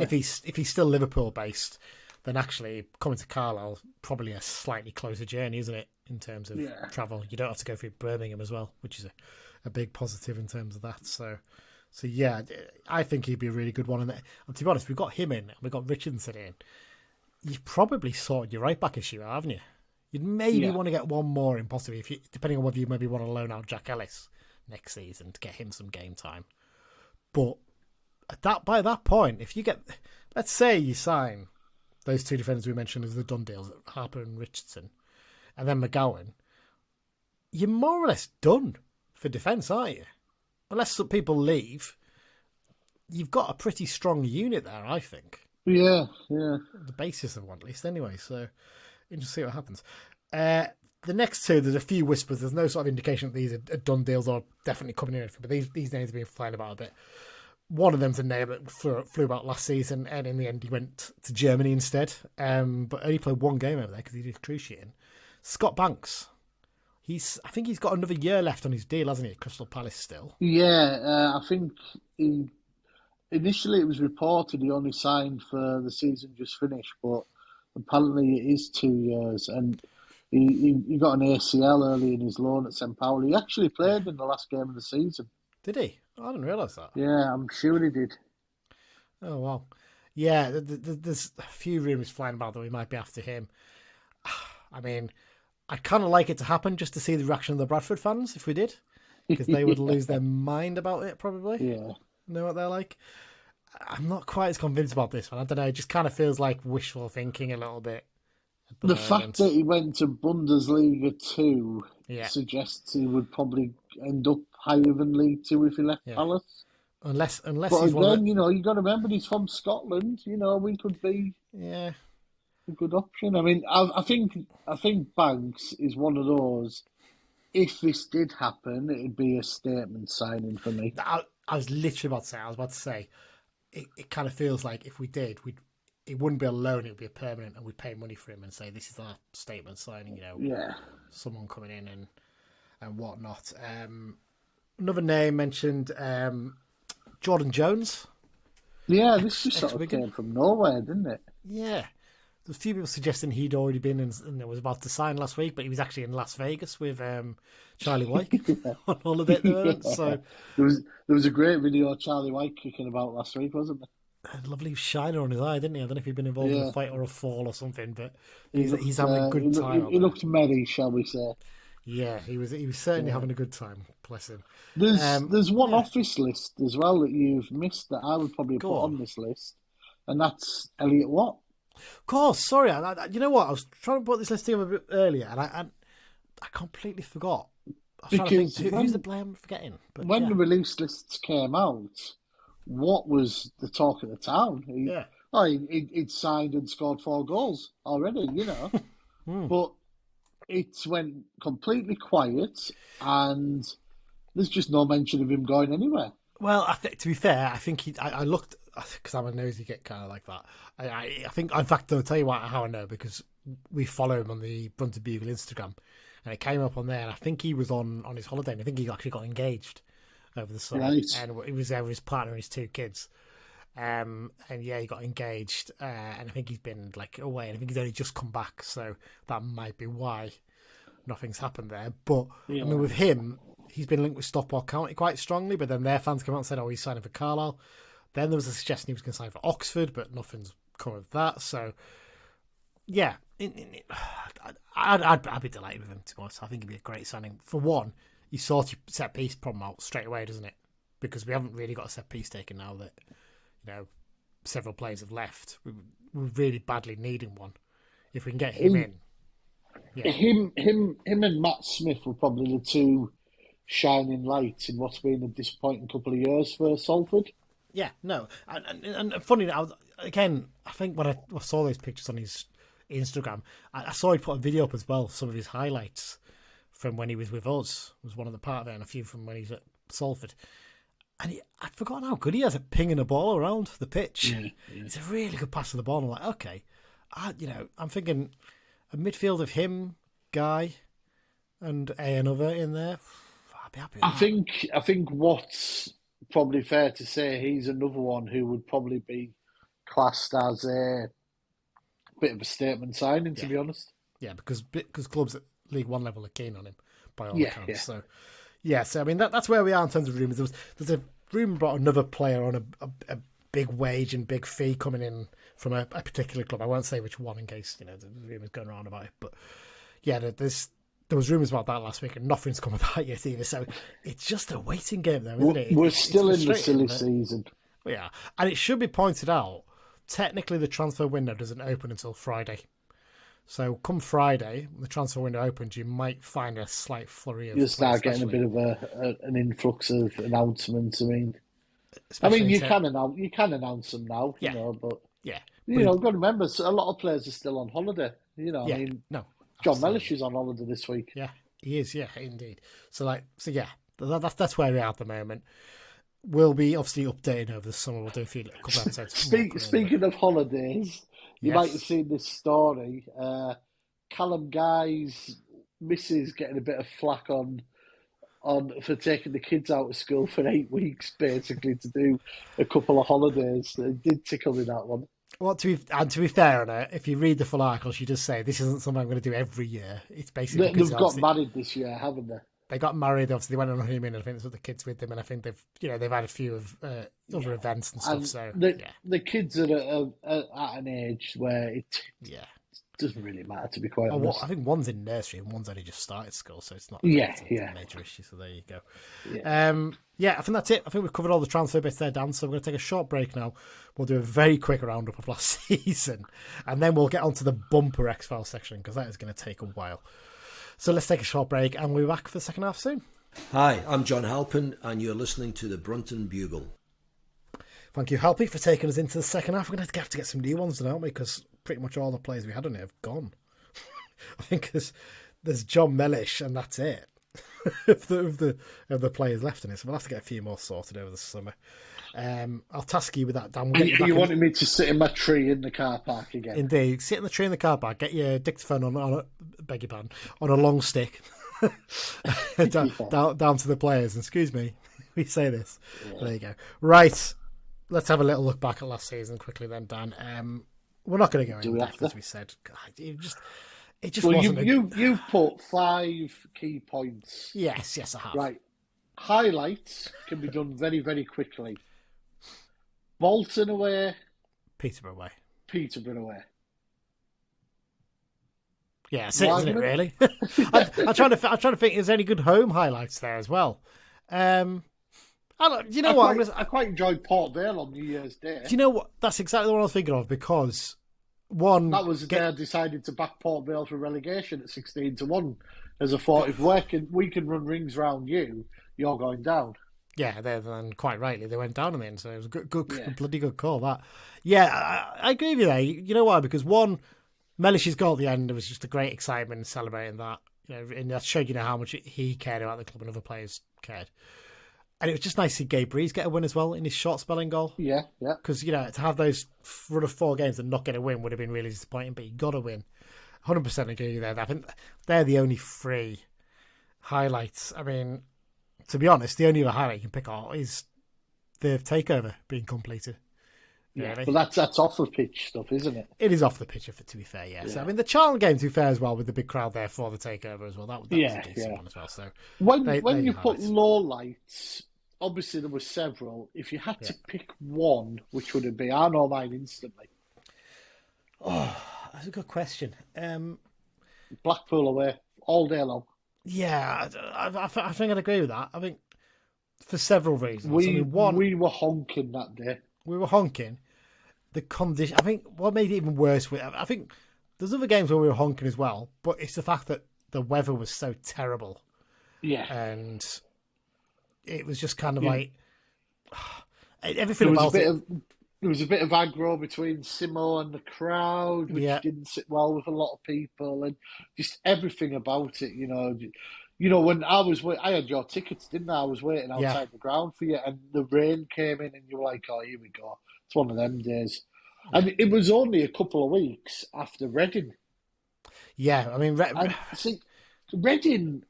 if he's still Liverpool based, then actually coming to Carlisle probably a slightly closer journey, isn't it? In terms of travel, you don't have to go through Birmingham as well, which is a big positive in terms of that. So yeah, I think he'd be a really good one. And to be honest, we've got him in, and we've got Richardson in. You've probably sorted your right back issue out, haven't you? You'd maybe want to get one more in, possibly, depending on whether you maybe want to loan out Jack Ellis next season to get him some game time. But by that point, if you get, let's say you sign those two defenders we mentioned as the done deals, Harper and Richardson, and then McGowan, you're more or less done for defence, aren't you? Unless some people leave, you've got a pretty strong unit there, I think. Yeah. The basis of one, at least, anyway. So, interesting to see what happens. The next two, there's a few whispers. There's no sort of indication that these are done deals or definitely coming in. But these names have been flying about a bit. One of them's a name that flew about last season, and in the end he went to Germany instead. But only played one game over there because he did cruciating. Scott Banks. I think he's got another year left on his deal, hasn't he, at Crystal Palace still? Yeah, I think initially it was reported he only signed for the season just finished, but apparently it is 2 years, and he got an ACL early in his loan at St. Pauli. He actually played in the last game of the season. Did he? I didn't realise that. Yeah, I'm sure he did. Oh, wow. Yeah, there's a few rumours flying about that we might be after him. I mean, I'd kind of like it to happen just to see the reaction of the Bradford fans if we did, because they would lose their mind about it, probably. Yeah. Know what they're like? I'm not quite as convinced about this one. I don't know. It just kind of feels like wishful thinking a little bit. The fact that he went to Bundesliga 2 suggests he would probably end up higher than League 2 if he left Palace. Unless but he's again, you got to remember he's from Scotland. We could be a good option. I mean, I think Banks is one of those. If this did happen, it'd be a statement signing for me. I was literally about to say, it kind of feels like if we did, it wouldn't be a loan, it would be a permanent, and we'd pay money for him and say, this is our statement signing, someone coming in and whatnot. Another name mentioned, Jordan Jones. Yeah, this just sort of came from nowhere, didn't it? Yeah. There's a few people suggesting he'd already been and was about to sign last week, but he was actually in Las Vegas with Charlie White on holiday at the moment. So there was a great video of Charlie White kicking about last week, wasn't there? A lovely shiner on his eye, didn't he? I don't know if he'd been involved in a fight or a fall or something, but he's having a good time. He looked merry, shall we say? Yeah, he was certainly having a good time. Bless him. There's one off this list as well that you've missed that I would probably put on this list, and that's Elliot Watt. Of course, sorry. You know what? I was trying to put this list together a bit earlier, and I completely forgot. I was trying to think, who's the player I'm forgetting? But when the release lists came out, what was the talk of the town? He'd signed and scored 4 goals already, But it went completely quiet, and there's just no mention of him going anywhere. Well, to be fair, I think I looked, because I'm a nosy git kind of like that. I think, in fact, I'll tell you how I know, because we follow him on the Brunton Bugle Instagram, and it came up on there, and I think he was on his holiday, and I think he actually got engaged over the summer, and he was there with his partner and his 2 kids. And he got engaged, and I think he's been away, and I think he's only just come back, so that might be why. nothing's happened there. But I mean, with him, he's been linked with Stockport County quite strongly. But then their fans came out and said, "Oh, he's signing for Carlisle." Then there was a suggestion he was going to sign for Oxford, but nothing's come of that. So yeah, I'd be delighted with him, to be honest. I think it'd be a great signing. For one, you sort your set piece problem out straight away, doesn't it? Because we haven't really got a set piece taken now that, several players have left. We're really badly needing one. If we can get him in. Yeah. Him and Matt Smith were probably the two shining lights in what's been a disappointing couple of years for Salford. Yeah, no. And funny, again, I think when I saw those pictures on his Instagram, I saw he put a video up as well, some of his highlights from when he was with us, was one of the part of it, and a few from when he's at Salford. And I'd forgotten how good he is at pinging a ball around the pitch. Yeah. He's a really good passer of the ball. I'm like, okay. I'm thinking a midfield of him, Guy, and another in there. I'd be happy with that. I think what's probably fair to say, he's another one who would probably be classed as a bit of a statement signing, to be honest. Yeah, because clubs at League One level are keen on him, by all accounts. Yeah. So, so I mean, that's where we are in terms of rumours. There's a rumour about another player on a big wage and big fee coming in from a particular club. I won't say which one in case, the rumours going around about it. But, yeah, there was rumours about that last week and nothing's come of that yet either. So it's just a waiting game, though, isn't it? We're still in the silly season. Yeah, and it should be pointed out, technically the transfer window doesn't open until Friday. So come Friday, when the transfer window opens, you might find a slight flurry of... You'll start getting a bit of an influx of announcements. I mean, you can announce them now, but you've got to remember, a lot of players are still on holiday. John Mellish is on holiday this week. Yeah, he is. Yeah, indeed. That's where we are at the moment. We'll be obviously updating over the summer. We'll do a couple episodes. Speaking of holidays, you might have seen this story. Callum Guy's missus getting a bit of flack on for taking the kids out of school for 8 weeks, basically, to do a couple of holidays. It did tickle me, that one. Well, to be fair on it, if you read the full article, she does say this isn't something I'm going to do every year. It's basically they've got married this year, haven't they? They got married. Obviously, they went on a honeymoon. I think there's other kids with them, and I think they've had a few of other events and stuff. And so the kids are at an age where it doesn't really matter, to be quite honest. I think one's in nursery and one's only just started school, so it's not a major issue. So there you go. I think that's it. I think we've covered all the transfer bits there, Dan. So we're going to take a short break now. We'll do a very quick roundup of last season, and then we'll get onto the bumper X-Files section because that is going to take a while. So let's take a short break and we'll be back for the second half soon. Hi, I'm John Halpin and you're listening to the Brunton Bugle. Thank you, Halpy, for taking us into the second half. We're going to have to get some new ones now, aren't we? Because pretty much all the players we had on it have gone. I think there's John Mellish and that's it of the players left in it. So we'll have to get a few more sorted over the summer. I'll task you with that, Dan. You wanted me to sit in my tree in the car park again? Indeed. Sit in the tree in the car park. Get your dictaphone on a long stick down to the players. And excuse me, we say this. Yeah. There you go. Right. Let's have a little look back at last season quickly then, Dan. We're not going to go in depth, as we said. God, it just wasn't... You've put 5 key points. Yes, I have. Right. Highlights can be done very, very quickly. Bolton away. Peterborough away. Yeah, that's it, isn't it, really? I'm trying to think, is there any good home highlights there as well? I quite enjoyed Port Vale on New Year's Day. Do you know what? That's exactly what I was thinking of, because one... That was the day I decided to back Port Vale for relegation at 16-1. As a thought, if we can run rings round you, you're going down. Yeah, and quite rightly, they went down in the end, so it was a bloody good call, that. Yeah, I agree with you there. You know why? Because one, Mellish's goal at the end, there was just a great excitement and celebrating that. And that showed how much he cared about the club and other players cared. And it was just nice to see Gabe Breeze get a win as well in his short spelling goal. Yeah. Because, to have those run of 4 games and not get a win would have been really disappointing, but he got a win. 100% agree with you there. I think they're the only 3 highlights. I mean, to be honest, the only other highlight you can pick out is the takeover being completed. Really. Yeah, but that's off the pitch stuff, isn't it? It is off the pitch, to be fair, yes. Yeah. I mean, the Charlton game, to be fair, as well, with the big crowd there for the takeover as well. That was a decent one as well. So when you put low lights, obviously there were several. If you had to pick one, which would it be? I know mine instantly. Oh, that's a good question. Blackpool away all day long. Yeah, I think I'd agree with that. I think for several reasons. We were honking that day. We were honking. The condition. I think what made it even worse. I think there's other games where we were honking as well, but it's the fact that the weather was so terrible. Yeah, and it was just kind of like everything about it. There was a bit of aggro between Simo and the crowd, which didn't sit well with a lot of people, and just everything about it. You know, when I had your tickets, didn't I? I was waiting outside the ground for you, and the rain came in, and you were like, "Oh, here we go." It's one of them days, and it was only a couple of weeks after Reading. Yeah, I mean, Reading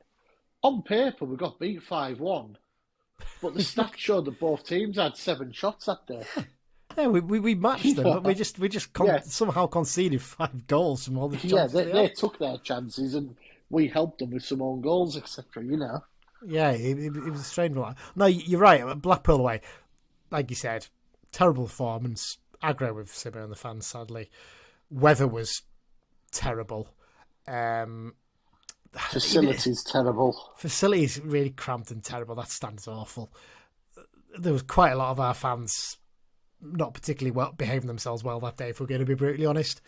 on paper we got beat 5-1, but the stats showed that both teams had 7 shots that day. Yeah, we matched them, but we just somehow conceded 5 goals from all the chances. Yeah, they took their chances, and we helped them with some own goals, etc. You know. Yeah, it was a strange one. No, you're right. Blackpool away, like you said, terrible performance. Aggro with Simo and the fans, sadly. Weather was terrible. Facilities terrible. Facilities really cramped and terrible. That stand's awful. There was quite a lot of our fans not particularly well behaving themselves well that day, if we're going to be brutally honest.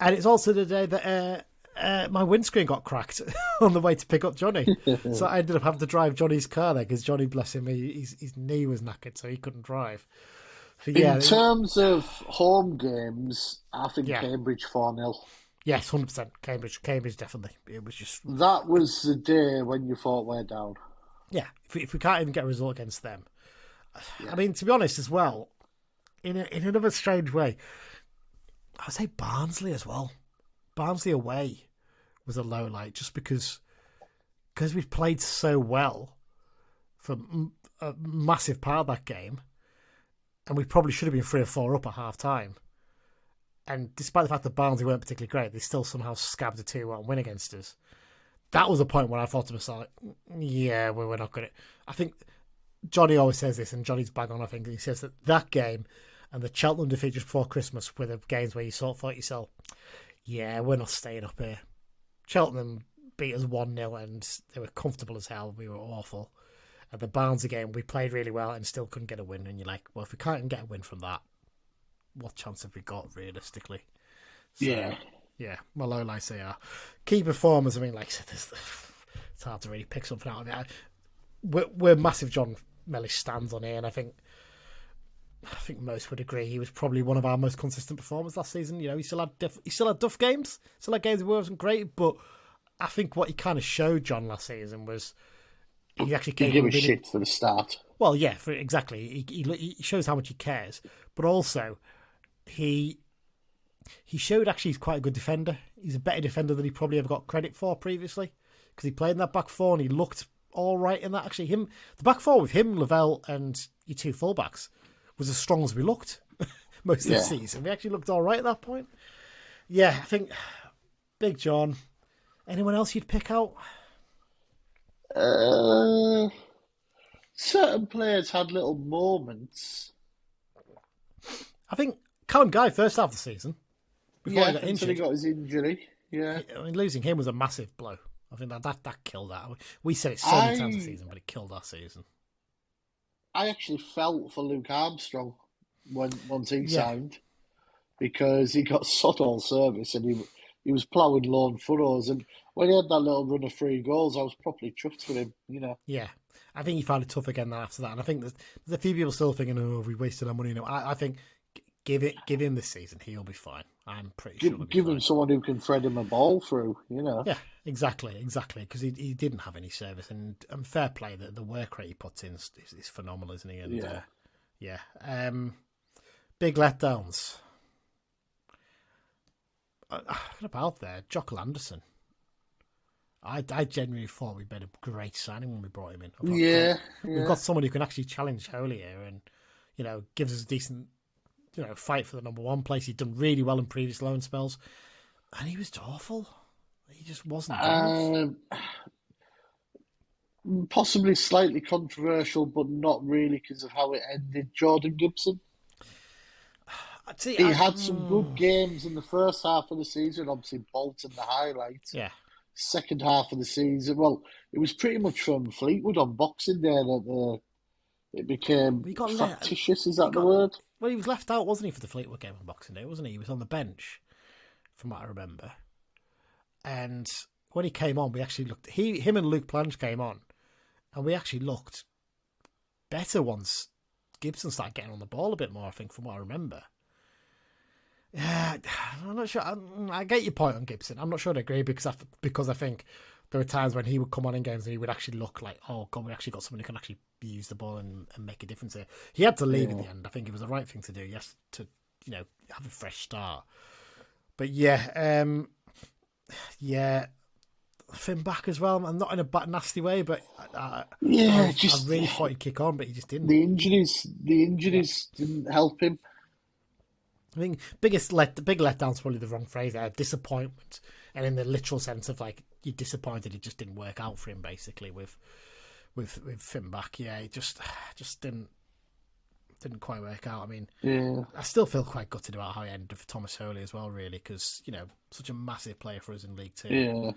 And it's also the day that my windscreen got cracked on the way to pick up Johnny. So I ended up having to drive Johnny's car there because Johnny, bless him, his knee was knackered, so he couldn't drive. So, in terms of home games, I think Cambridge 4-0. Yes, 100%. Cambridge definitely. It was just that was the day when you thought we're down. Yeah, if we can't even get a result against them, I mean, to be honest, as well, in another strange way, I would say Barnsley as well. Barnsley away was a low light just because we'd played so well for a massive part of that game, and we probably should have been 3 or 4 up at half time. And despite the fact that Barnsley weren't particularly great, they still somehow scabbed a 2-1 win against us. That was the point where I thought to myself, yeah, we're not going to... I think Johnny always says this, and Johnny's bang on, I think. He says that game and the Cheltenham defeat just before Christmas were the games where you sort of thought yourself, yeah, we're not staying up here. Cheltenham beat us 1-0 and they were comfortable as hell. We were awful. And the Barnsley game, we played really well and still couldn't get a win. And you're like, well, if we can't even get a win from that, what chance have we got, realistically? So, yeah, my low lights they are. Key performers, I mean, like I said, it's hard to really pick something out of it. We're massive John Mellish stands on here, and I think most would agree he was probably one of our most consistent performers last season. You know, he still had duff games, still had games that wasn't great, but I think what he kind of showed John last season was he actually he gave a shit for the start. Well, yeah, exactly. He shows how much he cares, but also he showed actually he's quite a good defender. He's a better defender than he probably ever got credit for previously because he played in that back four and he looked all right in that. Actually, the back four with him, Lavelle, and your 2 fullbacks was as strong as we looked most of the season. We actually looked all right at that point. Yeah, I think Big John. Anyone else you'd pick out? Certain players had little moments. I think Callum Guy, first half of the season, before he got injured. Until he got his injury. Yeah. I mean, losing him was a massive blow. I think that killed that. We said it so many times this season, but it killed our season. I actually felt for Luke Armstrong once he signed because he got sod all service and he was ploughing lawn furrows. And when he had that little run of 3 goals, I was properly chuffed for him, you know. Yeah. I think he found it tough again after that. And I think there's a few people still thinking, oh, we wasted our money. No, I think give him this season. He'll be fine. I'm pretty sure. Give him someone who can thread him a ball through, you know. Yeah, exactly. Because he didn't have any service. And fair play, the work rate he puts in is phenomenal, isn't he? And, big letdowns. What about there? Jock Anderson. I genuinely thought we made a great signing when we brought him in. We've got someone who can actually challenge Holy here and, you know, gives us decent fight for the number one place. He'd done really well in previous loan spells, and he was awful. He just wasn't good enough. Possibly slightly controversial, but not really because of how it ended. Jordan Gibson. He had some good games in the first half of the season, obviously Bolton the highlight. Yeah. Second half of the season, well, it was pretty much from Fleetwood on Boxing Day that it became factitious, is that the word? Well, he was left out, wasn't he, for the Fleetwood game on Boxing Day, wasn't he? He was on the bench, from what I remember. And when he came on, we actually looked... Him and Luke Plange came on, and we actually looked better once Gibson started getting on the ball a bit more, I think, from what I remember. Yeah, I'm not sure. I get your point on Gibson. I'm not sure I agree because I think there were times when he would come on in games and he would actually look like, oh God, we actually got someone who can actually use the ball and make a difference here. He had to leave in the end. I think it was the right thing to do. Yes, to have a fresh start. But yeah, Finn back as well. I'm not in a nasty way, but I really thought he'd kick on, but he just didn't. The injuries didn't help him. I think big letdown's probably the wrong phrase there. Disappointment, and in the literal sense of like you're disappointed it just didn't work out for him. Basically, with Finn back, yeah, it just didn't quite work out. I mean, I still feel quite gutted about how it ended for Thomas Hurley as well, really, because such a massive player for us in League Two. Yeah,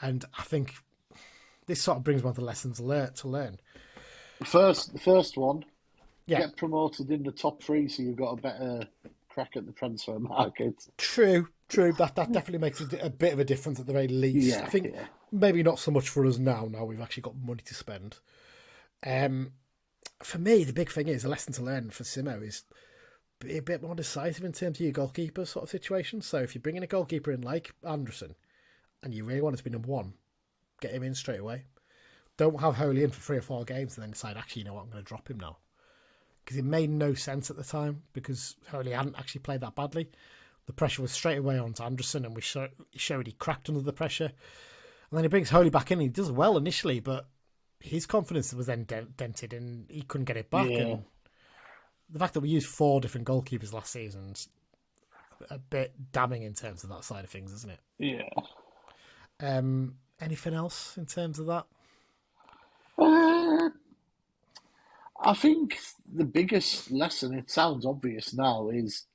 and I think this sort of brings one of the lessons to learn. The first one. Yeah. Get promoted in the top three, so you've got a better crack at the transfer market. True. That definitely makes a bit of a difference at the very least. Yeah, I think maybe not so much for us now. Now we've actually got money to spend. For me, the big thing is a lesson to learn for Simo is be a bit more decisive in terms of your goalkeeper sort of situation. So if you're bringing a goalkeeper in like Anderson, and you really want it to be number one, get him in straight away. Don't have Holy in for 3 or 4 games and then decide, actually, you know what, I'm going to drop him now. Because it made no sense at the time because Holy hadn't actually played that badly. The pressure was straight away onto Anderson and we showed he cracked under the pressure. And then he brings Holy back in and he does well initially, but his confidence was then dented and he couldn't get it back. Yeah. And the fact that we used 4 different goalkeepers last season is a bit damning in terms of that side of things, isn't it? Yeah. Anything else in terms of that? I think the biggest lesson, it sounds obvious now, is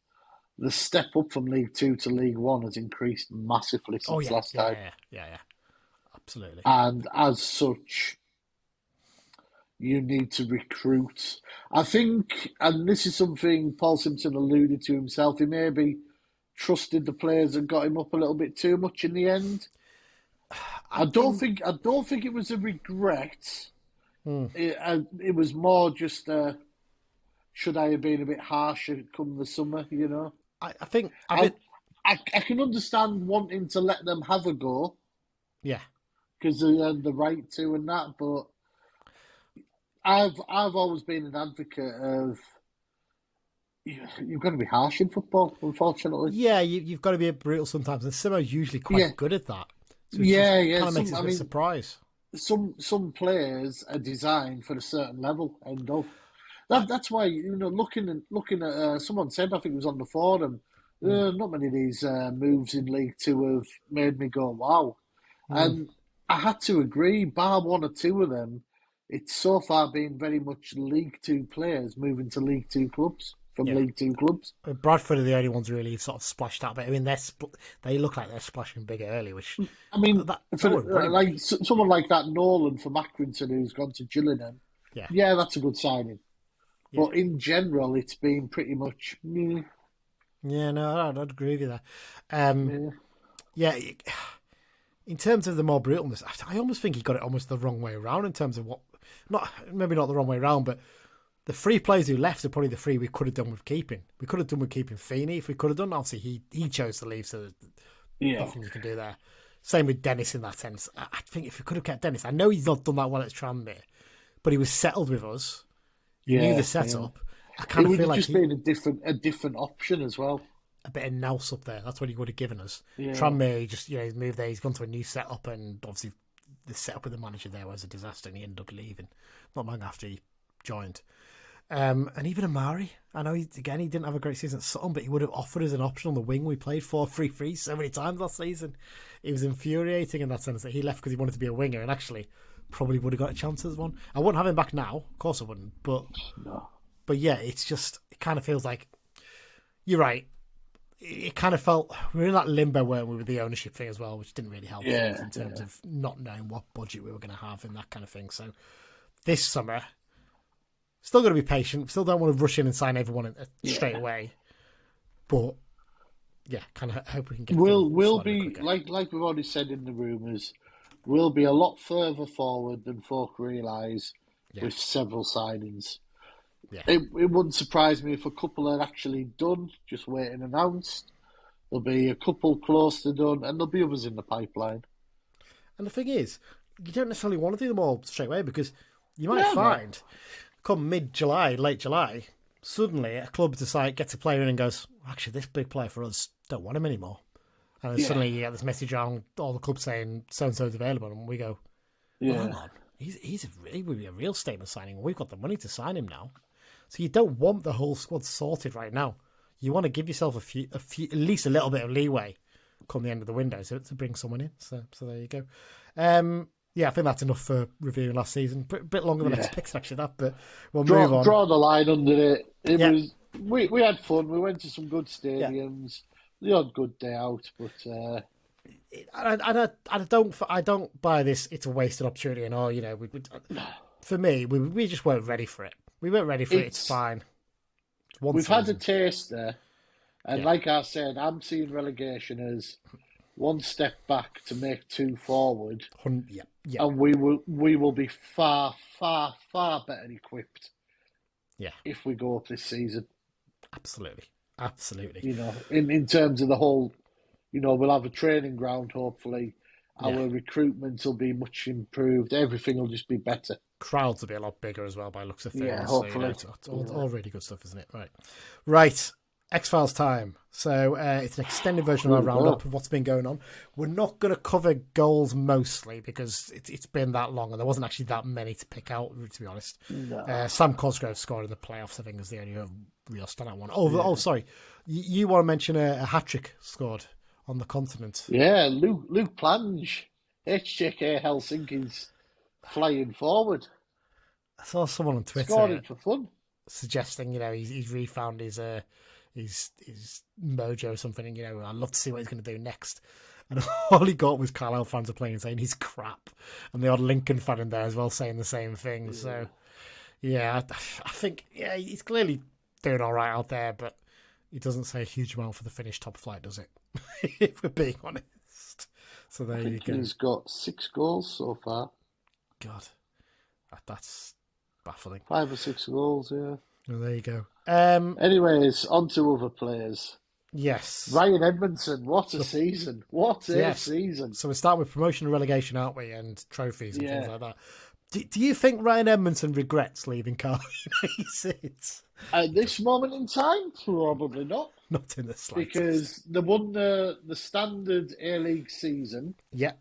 the step up from League 2 to League 1 has increased massively since last time. Yeah. Absolutely. And as such, you need to recruit. I think, and this is something Paul Simpson alluded to himself, he maybe trusted the players and got him up a little bit too much in the end. I don't think it was a regret. It was more just should I have been a bit harsher come the summer, I think I can understand wanting to let them have a go. Yeah. Because they had the right to and that, but I've always been an advocate of you've got to be harsh in football, unfortunately. Yeah, you've got to be a brutal sometimes, and Simo's usually quite good at that. So yeah. Kind of makes it a bit surprise. Some players are designed for a certain level, and that's why looking at someone said, I think it was on the forum, not many of these moves in League 2 have made me go wow, and I had to agree. Bar 1 or 2 of them, it's so far been very much League 2 players moving to League 2 clubs from League 2 clubs. Bradford are the only ones really sort of splashed out, but I mean they look like they're splashing big early. Which I mean, someone like that Nolan from Accrington who's gone to Gillingham, yeah, that's a good signing. Yeah. But in general, it's been pretty much. Yeah, no, I'd agree with you there. In terms of the more brutalness, I almost think he got it almost the wrong way around in terms of maybe not the wrong way around, but the 3 players who left are probably the 3 we could have done with keeping. We could have done with keeping Feeney if we could have done. Obviously, he chose to leave, so nothing you can do there. Same with Dennis in that sense. I think if we could have kept Dennis, I know he's not done that well at Tranmere, but he was settled with us. He knew the setup. I kind of feel like just been a different option as well. A bit of nous up there. That's what he would have given us. Yeah. Tranmere, he's moved there. He's gone to a new setup, and obviously the setup with the manager there was a disaster, and he ended up leaving not long after he joined. And even Amari, I know he didn't have a great season at Sutton, but he would have offered as an option on the wing. We played 4-3-3 so many times last season. It was infuriating in that sense that he left because he wanted to be a winger, and actually probably would have got a chance as one. I wouldn't have him back now, of course I wouldn't. But yeah, it's just, it kind of feels like, you're right. It kind of felt we were in that limbo, weren't we, with the ownership thing as well, which didn't really help in terms of not knowing what budget we were going to have and that kind of thing. So this summer, still got to be patient. Still don't want to rush in and sign everyone straight away. But yeah, kind of hope we can get. We'll be like we've already said in the rumours. We'll be a lot further forward than folk realise with several signings. Yeah. It wouldn't surprise me if a couple are actually done, just waiting announced. There'll be a couple close to done, and there'll be others in the pipeline. And the thing is, you don't necessarily want to do them all straight away, because you might find, come mid-July, late July, suddenly a club gets a player in and goes, actually, this big player for us, don't want him anymore. And then suddenly you get this message on all the clubs saying so-and-so's available, and we go, hang on, he would be a real statement signing. We've got the money to sign him now. So you don't want the whole squad sorted right now. You want to give yourself a few, at least a little bit of leeway come the end of the window to bring someone in. So there you go. I think that's enough for reviewing last season. A bit longer than expected, actually, that, but we'll move on. Draw the line under it. We had fun. We went to some good stadiums. The odd good day out, but I don't buy this. It's a wasted opportunity, and all. For me, we just weren't ready for it. We weren't ready for it. It's fine. We've had a taste there, and like I said, I'm seeing relegation as one step back to make two forward. And we will be far, far, far better equipped. Yeah, if we go up this season. Absolutely. In terms of the whole, we'll have a training ground. Hopefully, our recruitment will be much improved. Everything will just be better. Crowds will be a lot bigger as well by looks of things. Yeah, hopefully. So, it's all really good stuff, isn't it? Right. X-Files time. So it's an extended version of our roundup of what's been going on. We're not going to cover goals mostly because it's been that long and there wasn't actually that many to pick out, to be honest. No. Sam Cosgrove scored in the playoffs, I think, is the only real standout one. Oh, sorry. You want to mention a hat-trick scored on the continent. Yeah, Luke Plange, HJK Helsinki's flying forward. I saw someone on Twitter scoring for fun, suggesting he's refound his mojo or something. And I'd love to see what he's going to do next. And all he got was Carlisle fans are playing saying he's crap, and the odd Lincoln fan in there as well saying the same thing. Yeah. So I think he's clearly doing all right out there, but he doesn't say a huge amount for the Finnish top flight, does it? If we're being honest. So there you go. He's got 6 goals so far. God, that's baffling. 5 or 6 goals, yeah. Well, there you go. Anyways, on to other players. Yes. Ryan Edmondson, what a season. What a season. So we start with promotion and relegation, aren't we? And trophies and things like that. Do you think Ryan Edmondson regrets leaving Carlisle United? At this moment in time, probably not. Not in the slightest. Because they won the standard A-League season. Yeah.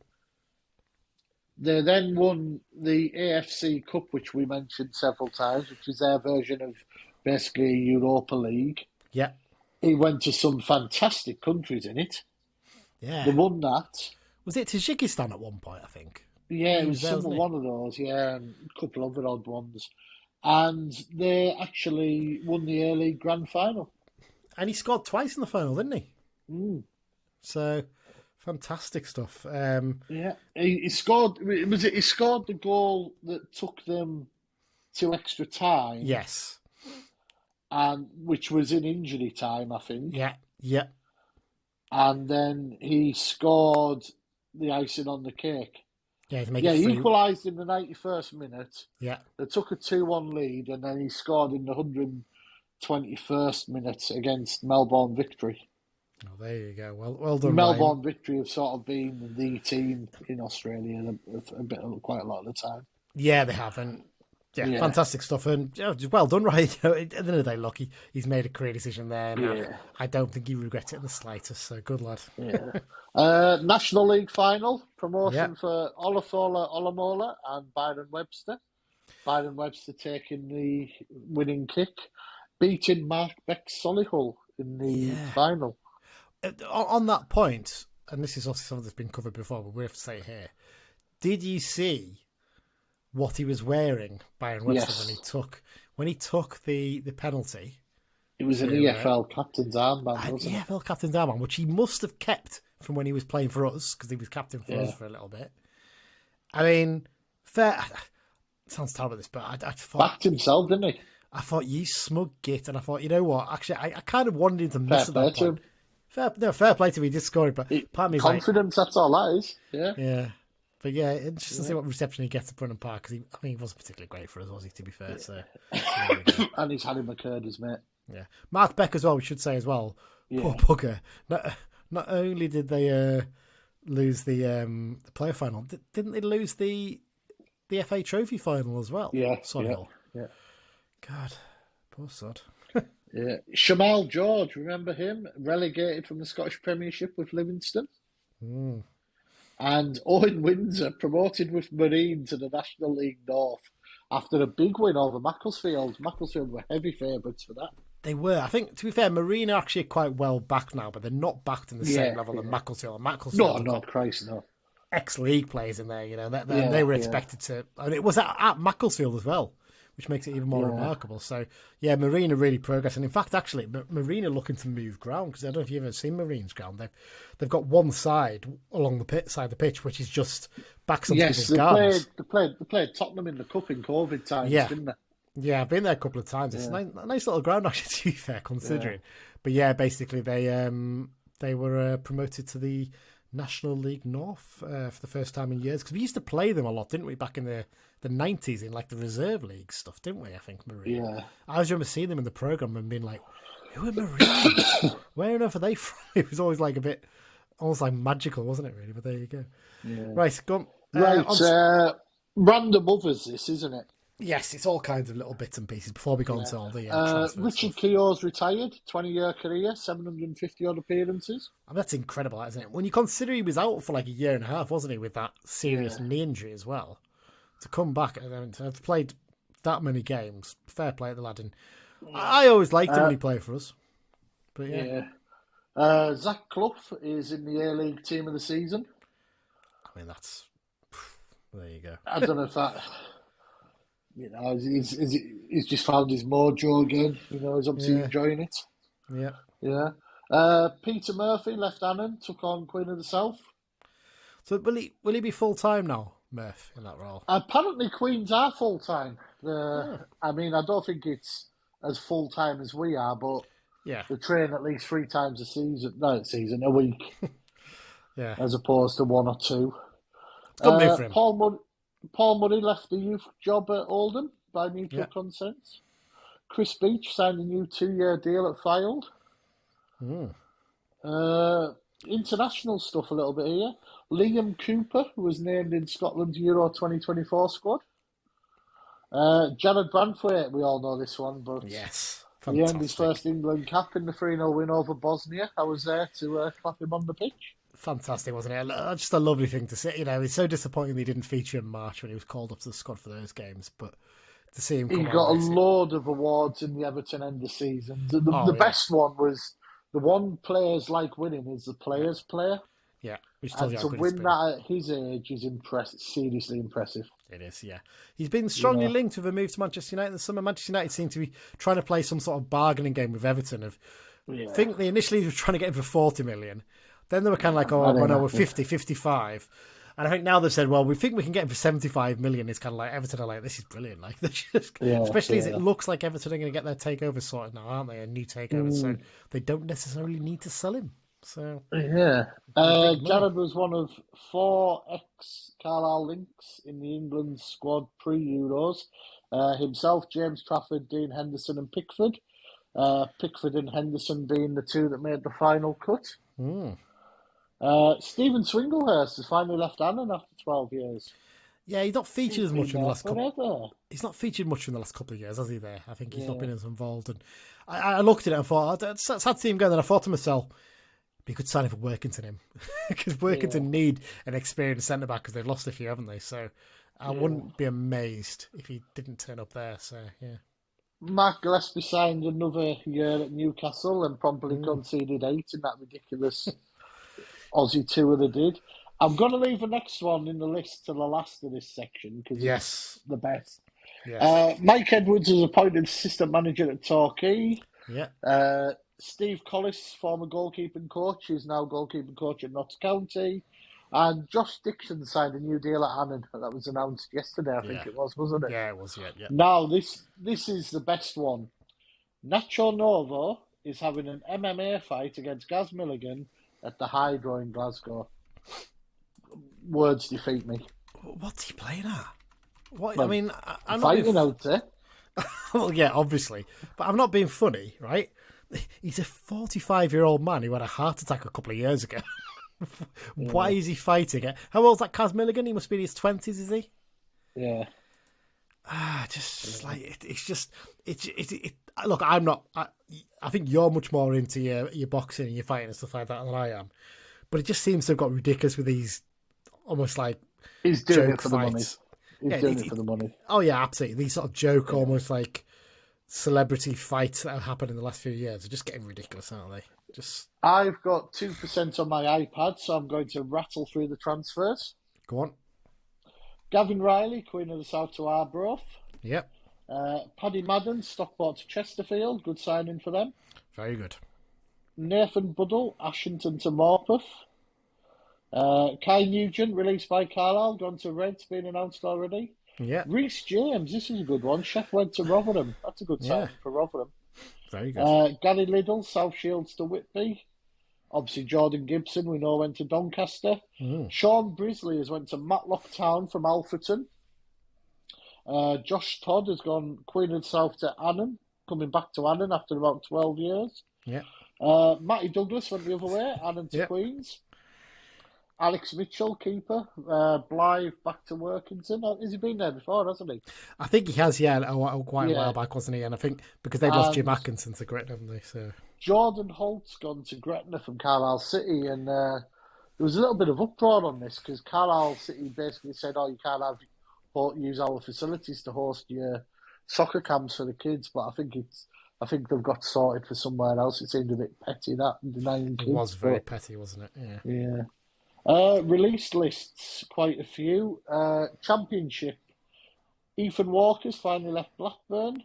They then won the AFC Cup, which we mentioned several times, which is their version of basically Europa League. Yeah. He went to some fantastic countries in it. Yeah. They won that. Was it Tajikistan at one point, I think? Yeah, it was one of those, and a couple of other odd ones. And they actually won the A-League Grand Final. And he scored twice in the final, didn't he? Mm. So, fantastic stuff. He scored. He scored the goal that took them to extra time. Yes. And which was in injury time, I think. Yeah. And then he scored the icing on the cake. Yeah, he equalised in the 91st minute. Yeah. They took a 2-1 lead, and then he scored in the 121st minute against Melbourne Victory. Oh, there you go. Well done, Melbourne Ryan. Victory have sort of been the team in Australia quite a lot of the time. Yeah, they have. And fantastic stuff. And well done, Ryan. At the end of the day, look, he's made a career decision there. And I don't think he regrets it in the slightest. So good lad. Yeah. National League final promotion for Olafola Olamola and Byron Webster. Byron Webster taking the winning kick, beating Mark Beck's Solihull in the final. On that point, and this is also something that's been covered before, but we have to say it here. Did you see what he was wearing, Byron Webster, when he took the penalty? It was an EFL captain's armband, wasn't it? EFL captain's armband, which he must have kept from when he was playing for us, because he was captain for us for a little bit. I mean, fair. It sounds terrible, this, but I thought... Backed himself, didn't he? I thought, you smug git, and I thought, you know what, actually, I kind of wanted him to miss at that point. Fair play to me, he did score it, but part of me confidence, that's all that is. Yeah. But yeah, interesting to see what reception he gets at Brunton Park, because he wasn't particularly great for us, was he, to be fair? So, and he's Harry McCurdy's mate. Yeah. Mark Beck as well, we should say as well. Yeah. Poor bugger. Not only did they lose the player final, didn't they lose the FA Trophy final as well? Yeah. Yeah. God, poor sod. Yeah. Shamal George, remember him? Relegated from the Scottish Premiership with Livingston. Mm. And Owen Windsor promoted with Marine to the National League North after a big win over Macclesfield. Macclesfield were heavy favourites for that. They were. I think, to be fair, Marine are actually quite well backed now, but they're not backed in the same level that Macclesfield. No, Christ, no. Ex-league players in there, you know. They were expected to... I mean, it was at Macclesfield as well, which makes it even more remarkable. So, yeah, Marine are really progressing. In fact, actually, Marine are looking to move ground, because I don't know if you've ever seen Marine's ground. They've got one side along the side of the pitch, which is just backs onto people's gardens. They played Tottenham in the Cup in COVID times, didn't they? Yeah, I've been there a couple of times. It's a nice little ground, actually, to be fair, considering. But yeah, basically, they were promoted to the National League North for the first time in years, because we used to play them a lot, didn't we, back in the 90s in like the reserve league stuff, didn't we? I think Marine. Yeah. I always remember seeing them in the program and being like, "Who are Marine? Where on earth are they from?" It was always like a bit, almost like magical, wasn't it? Really, but there you go. Yeah. Right, go on. Random others, this, isn't it? Yes, it's all kinds of little bits and pieces before we go on to all the transfers. Richard Keogh's retired, 20-year career, 750-odd appearances. I mean, that's incredible, isn't it? When you consider he was out for like a year and a half, wasn't he, with that serious knee injury as well. To come back and to have played that many games, fair play to the lad. And I always liked him when he played for us. But Zach Clough is in the A-League team of the season. I mean, there you go. I don't know if that... You know, he's just found his mojo again. You know, he's obviously enjoying it. Yeah. Peter Murphy left Annan, took on Queen of the South. So will he be full time now, Murph, in that role? Apparently, Queens are full time. I mean, I don't think it's as full time as we are, but they train at least 3 times a week. Yeah, as opposed to 1 or 2. Good move for him. Paul Murray left the youth job at Oldham by mutual consent. Chris Beach signed a new 2-year deal at Fylde. International stuff a little bit here. Liam Cooper was named in Scotland's Euro 2024 squad. Jared Branthwaite, we all know this one, but yes, he earned his first England cap in the 3-0 win over Bosnia. I was there to clap him on the pitch. Fantastic, wasn't it? Just a lovely thing to see. You know, it's so disappointing he didn't feature in March when he was called up to the squad for those games. But to see him come he got a load of awards in the Everton end of season. The best one was the one players like winning is the players' player. Yeah, which tells you how good win that at his age is seriously impressive. It is, yeah. He's been strongly linked with a move to Manchester United this summer. Manchester United seem to be trying to play some sort of bargaining game with Everton. I think they initially were trying to get him for 40 million. Then they were kind of like, we're 50, 55. And I think now they've said, well, we think we can get him for 75 million. It's kind of like, Everton are like, this is brilliant. Like, especially as it looks like Everton are going to get their takeover sorted now, aren't they? A new takeover. So they don't necessarily need to sell him. So Jared was one of 4 ex-Carlisle links in the England squad pre-Euros. Himself, James Trafford, Dean Henderson and Pickford. Pickford and Henderson being the 2 that made the final cut. Stephen Swinglehurst has finally left Annan after 12 years. Yeah, he's not featured as much in the last couple. He's not featured much in the last couple of years, has he? There, I think he's not been as involved. And I looked at it and thought, it's sad to see him go. Then I thought to myself, be a good signing for Workington, because Workington need an experienced centre back because they've lost a few, haven't they? So I wouldn't be amazed if he didn't turn up there. So yeah. Mark Gillespie signed another year at Newcastle and promptly conceded 8 in that ridiculous Aussie tour they did. I'm going to leave the next one in the list to the last of this section because it's the best. Yes. Mike Edwards was appointed assistant manager at Torquay. Yeah. Steve Collis, former goalkeeping coach, is now goalkeeping coach at Notts County. And Josh Dixon signed a new deal at Annan. That was announced yesterday, I think it was, wasn't it? Yeah, it was, yeah. Now, this is the best one. Nacho Novo is having an MMA fight against Gaz Milligan at the Hydro in Glasgow. Words defeat me. What's he playing at? What? Well, I mean, I'm fighting not out there. Well, yeah, obviously. But I'm not being funny, right? He's a 45-year-old man who had a heart attack a couple of years ago. Why is he fighting it? How old's that Kaz Milligan? He must be in his 20s, is he? Yeah. Look, I'm not. I think you're much more into your boxing and your fighting and stuff like that than I am. But it just seems to have got ridiculous with these almost like he's doing it for fights. The money. He's doing it for the money. Oh yeah, absolutely. These sort of joke, almost like celebrity fights that have happened in the last few years are just getting ridiculous, aren't they? I've got 2% on my iPad, so I'm going to rattle through the transfers. Go on. Gavin Riley, Queen of the South to Arbroath. Yep. Paddy Madden, Stockport to Chesterfield. Good signing for them. Very good. Nathan Buddle, Ashington to Morpeth. Kai Nugent, released by Carlisle, gone to Reds, been announced already. Yeah. Reece James, this is a good one. Chef went to Rotherham. That's a good signing for Rotherham. Very good. Gary Liddell, South Shields to Whitby. Obviously, Jordan Gibson, we know, went to Doncaster. Sean Brisley has went to Matlock Town from Alfreton. Josh Todd has gone Queen of the South to Annan, coming back to Annan after about 12 years. Yeah. Matty Douglas went the other way, Annan to Queens. Alex Mitchell, keeper. Blythe back to Workington. Has he been there before, hasn't he? I think he has, quite a while back, wasn't he? And I think because they've lost Jim Atkinson to Gretna, haven't they? So Jordan Holt's gone to Gretna from Carlisle City, and there was a little bit of uproar on this because Carlisle City basically said, "Oh, you can't use our facilities to host your soccer camps for the kids." But I think they've got sorted for somewhere else. It seemed a bit petty that denying kids. It was very petty, wasn't it? Yeah. Release lists, quite a few. Championship. Ethan Walker's finally left Blackburn.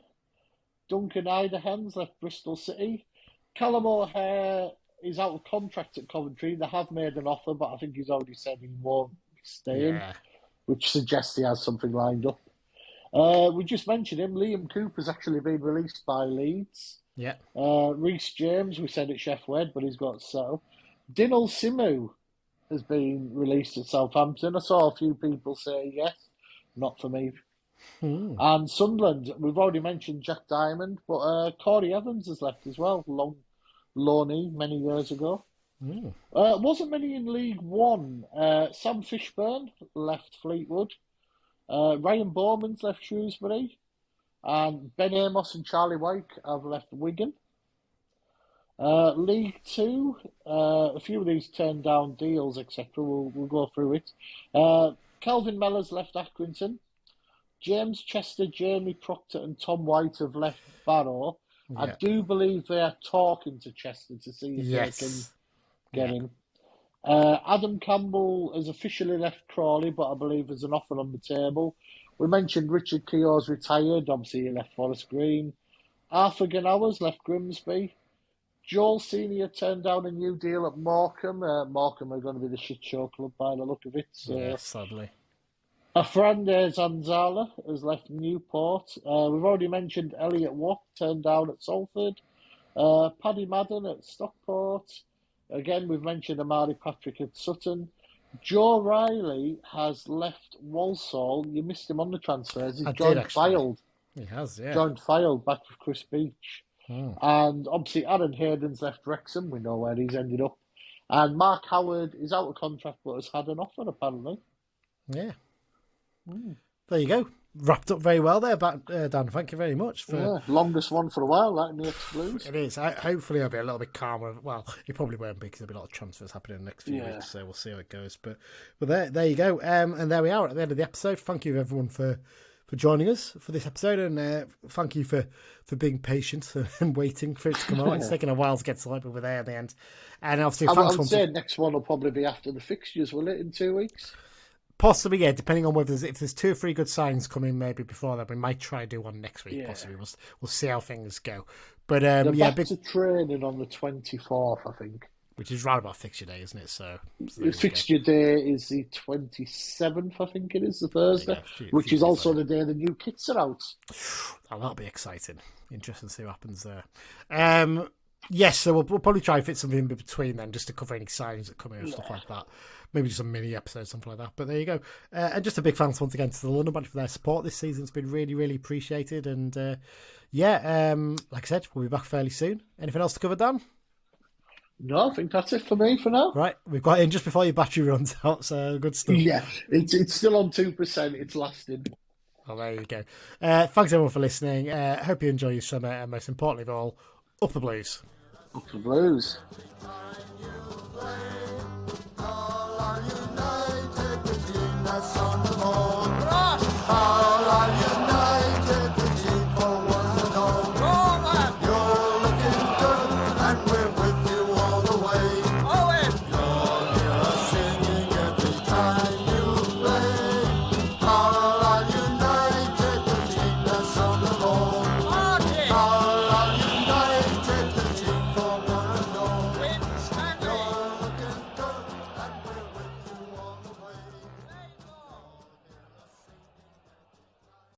Duncan Idahan's left Bristol City. Callum O'Hare is out of contract at Coventry. They have made an offer, but I think he's already said he won't be staying, which suggests he has something lined up. We just mentioned him. Liam Cooper's actually been released by Leeds. Yeah. Reece James, we said at Chef Wed, but he's got so. Dinal Simu has been released at Southampton. I saw a few people say yes, not for me. And Sunderland, we've already mentioned Jack Diamond, but Corey Evans has left as well, loanee many years ago. Wasn't many in League One. Sam Fishburn left Fleetwood. Ryan Bowman's left Shrewsbury. And Ben Amos and Charlie Wyke have left Wigan. League Two, a few of these turned down deals, etc. We'll go through it. Calvin Mellors left Accrington. James Chester, Jamie Proctor and Tom White have left Barrow. I do believe they are talking to Chester to see if they can get him. Adam Campbell has officially left Crawley, but I believe there's an offer on the table. We mentioned Richard Keogh's retired. Obviously, he left Forest Green. Arthur Ganawas left Grimsby. Joel Senior turned down a new deal at Morecambe. Morecambe are going to be the shit show club by the look of it. So. Sadly. Afrande Zanzala has left Newport. We've already mentioned Elliot Watt turned down at Salford. Paddy Madden at Stockport. Again, we've mentioned Amari Patrick at Sutton. Joe Riley has left Walsall. You missed him on the transfers. He's joined Fylde. He has, yeah. Joined Fylde back with Chris Beach. And obviously Aaron Hayden's left Wrexham. We know where he's ended up. And Mark Howard is out of contract but has had an offer apparently. Yeah. There you go. wrapped up very well there, Dan. Thank you very much. Longest one for a while, that in the X-Blues. It is. Hopefully it'll be a little bit calmer. Well, it probably won't be because there'll be a lot of transfers happening in the next few weeks, so we'll see how it goes. But there you go. And there we are at the end of the episode. Thank you everyone for joining us for this episode, and thank you for being patient and waiting for it to come out. It's taken a while to get to but we're there at the end. And obviously, I would say next one will probably be after the fixtures, will it, in 2 weeks? Possibly, yeah, depending on whether if there's 2 or 3 good signs coming maybe before that, we might try to do one next week, possibly. We'll see how things go. But back to training on the 24th, I think. Which is right about fixture day, isn't it? So fixture day is the 27th, I think it is, the Thursday, which is also the day the new kits are out. Oh, that'll be exciting. Interesting to see what happens there. Yes, so we'll probably try and fit something in between then, just to cover any signings that come in and stuff like that. Maybe just a mini episode, something like that. But there you go. And just a big thanks once again to the London Bunch for their support this season. It's been really, really appreciated. And like I said, we'll be back fairly soon. Anything else to cover, Dan? No, I think that's it for me for now. Right, we've got in just before your battery runs out, so good stuff. Yeah, it's still on 2%. It's lasting. Oh, there you go. Thanks everyone for listening. Hope you enjoy your summer, and most importantly of all, up the Blues. Up the Blues.